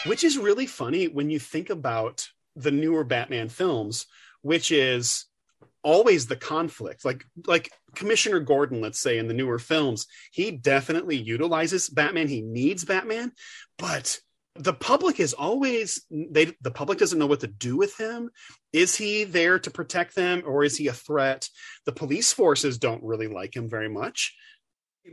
Which is really funny when you think about the newer Batman films, which is always the conflict. Like Commissioner Gordon, let's say, in the newer films, he definitely utilizes Batman. He needs Batman, but The public is always, the public doesn't know what to do with him. Is he there to protect them, or is he a threat? The police forces don't really like him very much.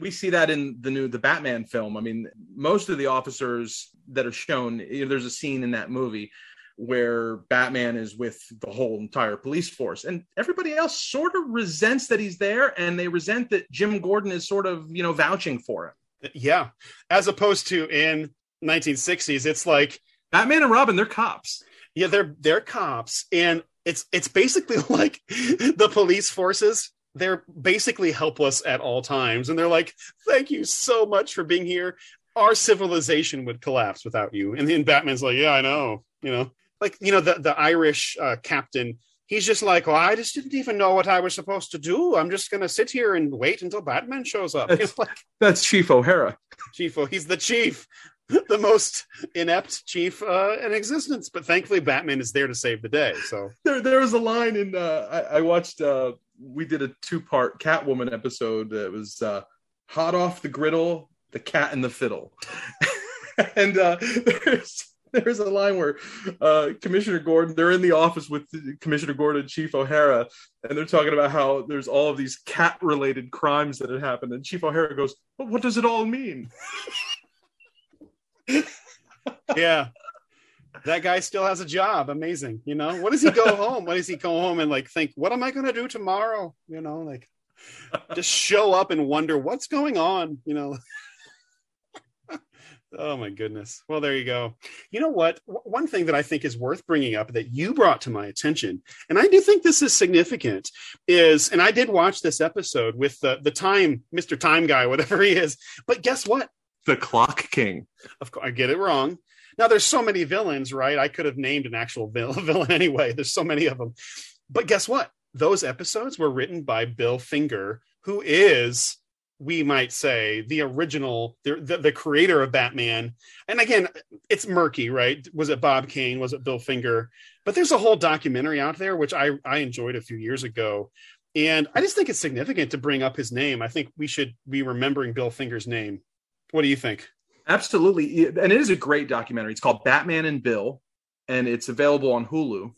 We see that in the Batman film. I mean, most of the officers that are shown, there's a scene in that movie where Batman is with the whole entire police force, and everybody else sort of resents that he's there, and they resent that Jim Gordon is sort of, vouching for him. Yeah. As opposed to in 1960s, it's like Batman and Robin, they're cops. Yeah, they're cops, and it's basically like the police forces. They're basically helpless at all times, and they're like, "Thank you so much for being here. Our civilization would collapse without you." And then Batman's like, "Yeah, I know." The Irish captain. He's just like, "Well, I just didn't even know what I was supposed to do. I'm just going to sit here and wait until Batman shows up." That's Chief O'Hara. He's the chief. The most inept chief in existence, but thankfully Batman is there to save the day. So there was a line in I watched we did a 2-part Catwoman episode. It was Hot Off the Griddle, The Cat and the Fiddle. And there's a line where Commissioner Gordon, they're in the office with Commissioner Gordon and Chief O'Hara, and they're talking about how there's all of these cat-related crimes that had happened, and Chief O'Hara goes, "Well, what does it all mean?" Yeah, that guy still has a job. Amazing. What does he go home? What does he go home and think, what am I going to do tomorrow? Just show up and wonder what's going on. Oh my goodness. Well, there you go. You know what? One thing that I think is worth bringing up that you brought to my attention, and I do think this is significant, is, and I did watch this episode with the time, Mr. Time Guy, whatever he is, but guess what? The Clock King. Of course, I get it wrong. Now, there's so many villains, right? I could have named an actual villain anyway. There's so many of them. But guess what? Those episodes were written by Bill Finger, who is, we might say, the original, the creator of Batman. And again, it's murky, right? Was it Bob Kane? Was it Bill Finger? But there's a whole documentary out there, which I enjoyed a few years ago. And I just think it's significant to bring up his name. I think we should be remembering Bill Finger's name. What do you think? Absolutely. And it is a great documentary. It's called Batman and Bill, and it's available on Hulu.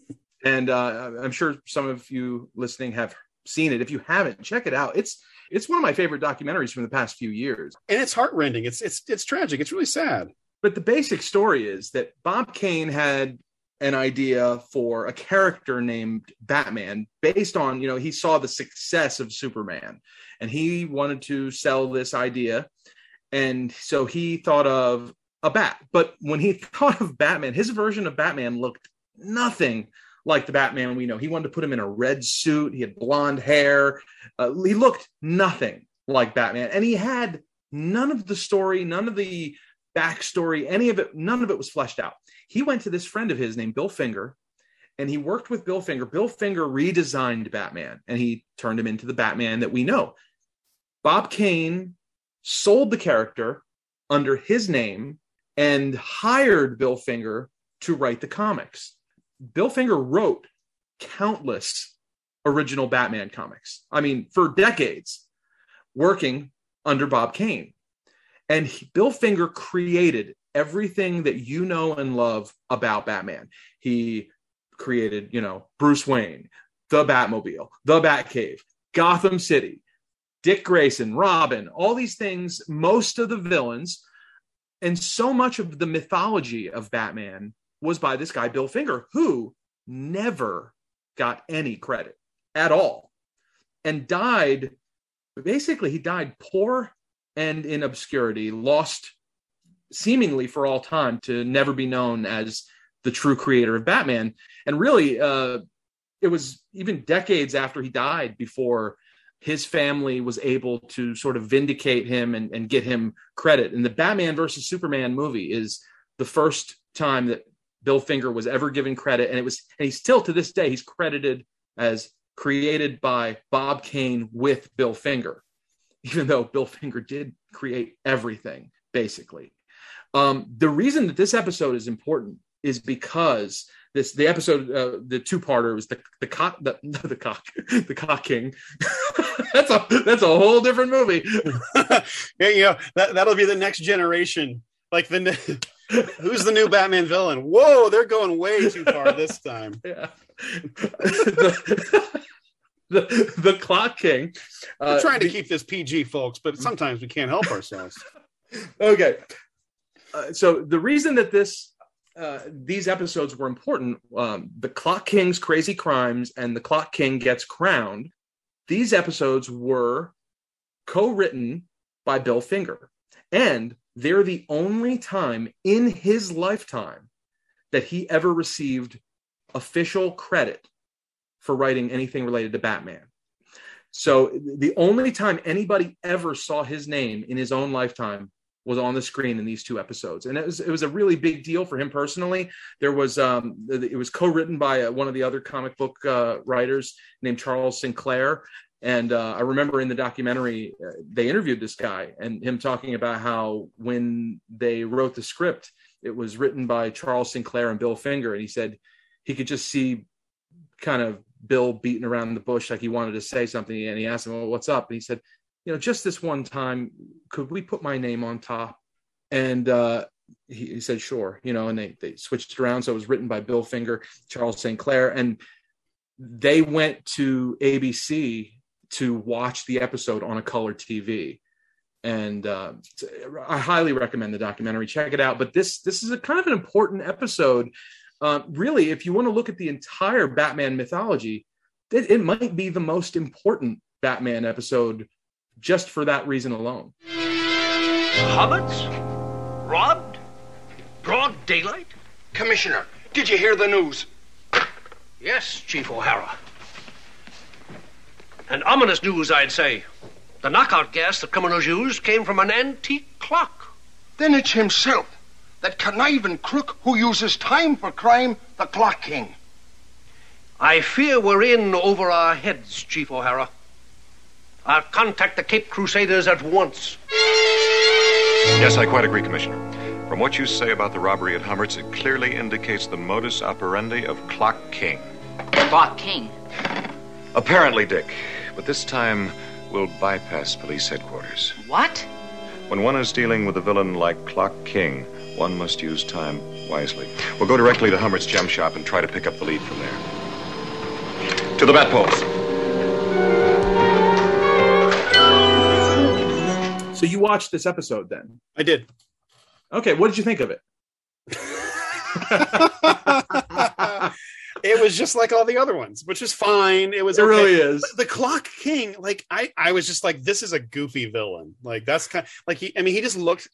And I'm sure some of you listening have seen it. If you haven't, check it out. It's one of my favorite documentaries from the past few years. And it's heartrending. It's tragic. It's really sad. But the basic story is that Bob Kane had an idea for a character named Batman based on, he saw the success of Superman, and he wanted to sell this idea. And so he thought of a bat. But when he thought of Batman, his version of Batman looked nothing like the Batman we know. He wanted to put him in a red suit. He had blonde hair. He looked nothing like Batman. And he had none of the story, none of the backstory, any of it, none of it was fleshed out. He went to this friend of his named Bill Finger, and he worked with Bill Finger. Bill Finger redesigned Batman, and he turned him into the Batman that we know. Bob Kane sold the character under his name and hired Bill Finger to write the comics. Bill Finger wrote countless original Batman comics. I mean, for decades, working under Bob Kane. And Bill Finger created everything that you know and love about Batman. He created, Bruce Wayne, the Batmobile, the Batcave, Gotham City, Dick Grayson, Robin, all these things, most of the villains, and so much of the mythology of Batman was by this guy, Bill Finger, who never got any credit at all and died. Basically, he died poor and in obscurity, lost seemingly for all time to never be known as the true creator of Batman. And really, it was even decades after he died before his family was able to sort of vindicate him and get him credit. And the Batman versus Superman movie is the first time that Bill Finger was ever given credit. And he's still to this day, he's credited as created by Bob Kane with Bill Finger, even though Bill Finger did create everything, basically. The reason that this episode is important is because the episode, the two-parter was the Cock King. That's a whole different movie. Yeah, that'll be the next generation. Like Who's the new Batman villain? Whoa, they're going way too far this time. Yeah. the Clock King. We're trying to keep this PG, folks, but sometimes we can't help ourselves. Okay. So the reason that these episodes were important, the Clock King's crazy crimes and the Clock King gets crowned, these episodes were co-written by Bill Finger. And they're the only time in his lifetime that he ever received official credit for writing anything related to Batman. So the only time anybody ever saw his name in his own lifetime was on the screen in these two episodes. And it was a really big deal for him personally. There was, it was co-written by one of the other comic book writers named Charles Sinclair. And I remember in the documentary, they interviewed this guy and him talking about how when they wrote the script, it was written by Charles Sinclair and Bill Finger. And he said he could just see kind of Bill beating around the bush like he wanted to say something. And he asked him, well, what's up? And he said, just this one time, could we put my name on top? And he said, sure, and they switched it around. So it was written by Bill Finger, Charles Sinclair, and they went to ABC to watch the episode on a color TV. And I highly recommend the documentary. Check it out. But this is a kind of an important episode. Really, if you want to look at the entire Batman mythology, it might be the most important Batman episode just for that reason alone. Hobbits? Robbed? Broad daylight? Commissioner, did you hear the news? Yes, Chief O'Hara. And ominous news, I'd say. The knockout gas the criminals used came from an antique clock. Then it's himself, that conniving crook who uses time for crime, the Clock King. I fear we're in over our heads, Chief O'Hara. I'll contact the Cape Crusaders at once. Yes, I quite agree, Commissioner. From what you say about the robbery at Hummert's, it clearly indicates the modus operandi of Clock King. Clock King? Apparently, Dick. But this time, we'll bypass police headquarters. What? When one is dealing with a villain like Clock King, one must use time wisely. We'll go directly to Hummert's gem shop and try to pick up the lead from there. To the bat poles. So you watched this episode then? I did. Okay, what did you think of it? It was just like all the other ones, which is fine. It was. It okay. really is. The Clock King, like I was just like, this is a goofy villain. Like that's kind of, like he just looked.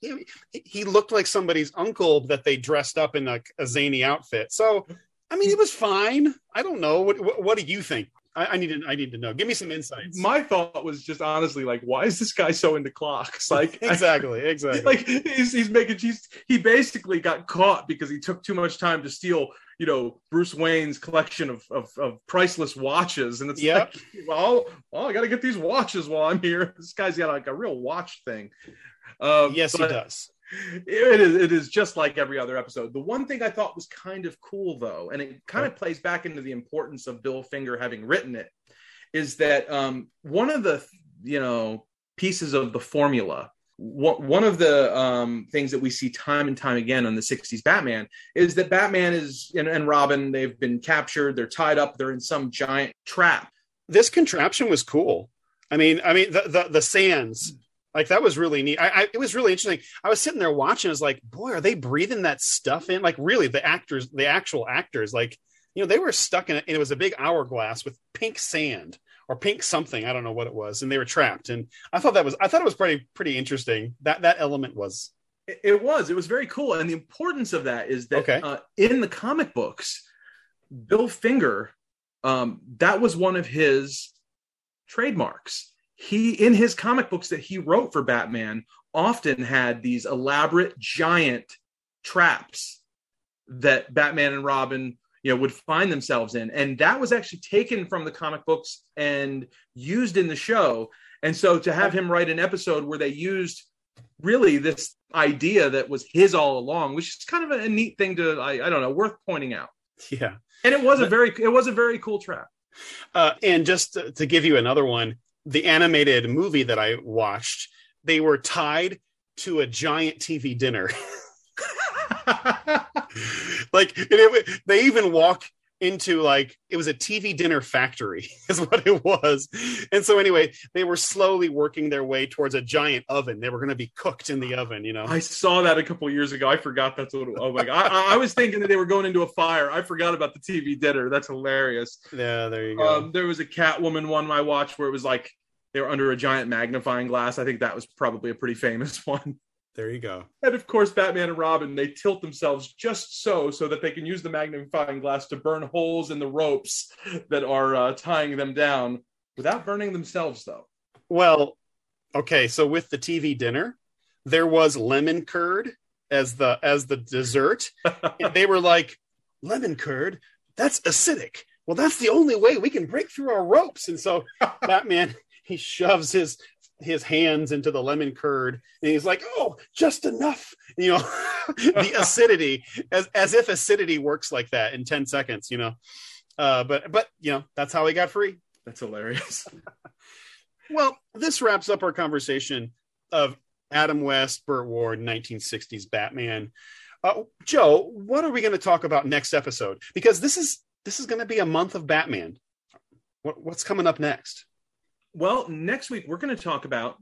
He looked like somebody's uncle that they dressed up in a zany outfit. So I mean, it was fine. I don't know. What do you think? I need to know. Give me some insights. My thought was just honestly like, why is this guy so into clocks? Like exactly. Like he's making. He basically got caught because he took too much time to steal, Bruce Wayne's collection of priceless watches, and it's like, well, I got to get these watches while I'm here. This guy's got like a real watch thing. Yes, he does. It is just like every other episode. The one thing I thought was kind of cool, though, and it kind of plays back into the importance of Bill Finger having written it, is that one of the pieces of the formula, one of the things that we see time and time again on the 60s Batman is that Batman and Robin, they've been captured, they're tied up, they're in some giant trap. This contraption was cool. I mean the sands. Like, that was really neat. It was really interesting. I was sitting there watching. I was like, boy, are they breathing that stuff in? Like, really, the actual actors, like, they were stuck in it. And it was a big hourglass with pink sand or pink something. I don't know what it was. And they were trapped. And I thought it was pretty interesting. That element was. It was very cool. And the importance of that is that in the comic books, Bill Finger, that was one of his trademarks. He, in his comic books that he wrote for Batman, often had these elaborate giant traps that Batman and Robin, would find themselves in. And that was actually taken from the comic books and used in the show. And so to have him write an episode where they used really this idea that was his all along, which is kind of a neat thing to, I don't know, worth pointing out. Yeah. And it was a very cool trap. And just to give you another one, the animated movie that I watched, they were tied to a giant TV dinner. Like they even walk into like it was a TV dinner factory is what it was. And so anyway, they were slowly working their way towards a giant oven. They were going to be cooked in the oven, you know. I saw that a couple of years ago. I forgot that's what. Oh my god! I was thinking that they were going into a fire. I forgot about the TV dinner. That's hilarious. Yeah, there you go. There was a Catwoman one I watched where it was like they were under a giant magnifying glass. I think that was probably a pretty famous one. There you go. And of course, Batman and Robin, they tilt themselves just so that they can use the magnifying glass to burn holes in the ropes that are tying them down without burning themselves, though. Well, okay, so with the TV dinner, there was lemon curd as the dessert. And they were like, lemon curd? That's acidic. Well, that's the only way we can break through our ropes. And so Batman, he shoves his hands into the lemon curd and he's like, oh, just enough, you know. The acidity, as if acidity works like that in 10 seconds, you know. But you know, that's how he got free. That's hilarious. Well, this wraps up our conversation of Adam West, Burt Ward, 1960s Batman. Joe, what are we going to talk about next episode? Because this is going to be a month of Batman. What's coming up next? Well, next week, we're going to talk about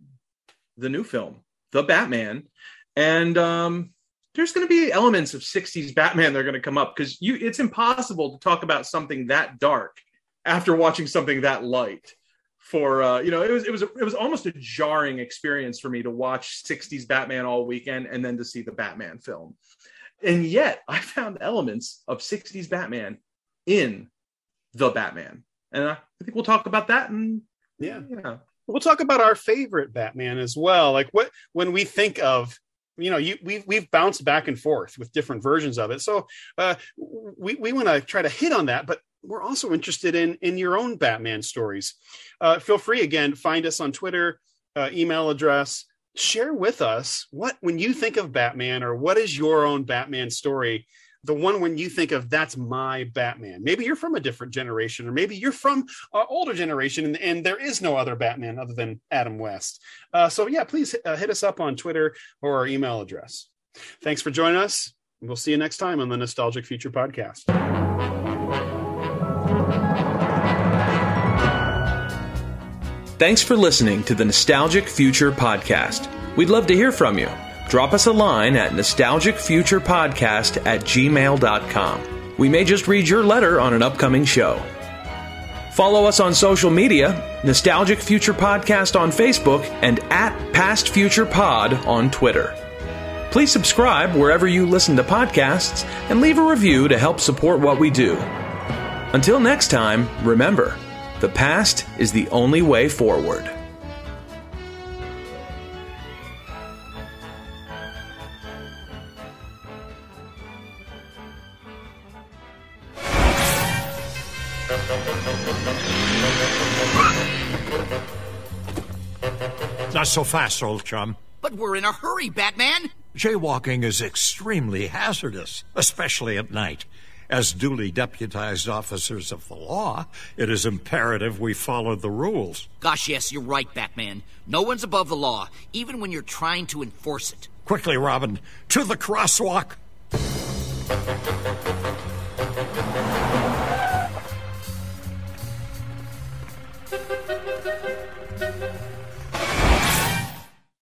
the new film, The Batman. And there's going to be elements of 60s Batman that are going to come up because it's impossible to talk about something that dark after watching something that light. For, you know, it was almost a jarring experience for me to watch 60s Batman all weekend and then to see the Batman film. And yet I found elements of 60s Batman in The Batman. And I think we'll talk about that. And yeah. We'll talk about our favorite Batman as well. Like when we think of, you know, we've bounced back and forth with different versions of it. So we want to try to hit on that, but we're also interested in your own Batman stories. Feel free, again, find us on Twitter, email address, share with us when you think of Batman, or what is your own Batman story? The one when you think of, that's my Batman. Maybe you're from a different generation, or maybe you're from an older generation and there is no other Batman other than Adam West. So yeah, please hit us up on Twitter or our email address. Thanks for joining us. We'll see you next time on the Nostalgic Future Podcast. Thanks for listening to the Nostalgic Future Podcast. We'd love to hear from you. Drop us a line at nostalgicfuturepodcast@gmail.com. We may just read your letter on an upcoming show. Follow us on social media, Nostalgic Future Podcast on Facebook and @PastFuturePod on Twitter. Please subscribe wherever you listen to podcasts and leave a review to help support what we do. Until next time, remember, the past is the only way forward. Not so fast, old chum. But we're in a hurry, Batman. Jaywalking is extremely hazardous, especially at night. As duly deputized officers of the law, it is imperative we follow the rules. Gosh, yes, you're right, Batman. No one's above the law, even when you're trying to enforce it. Quickly, Robin, to the crosswalk.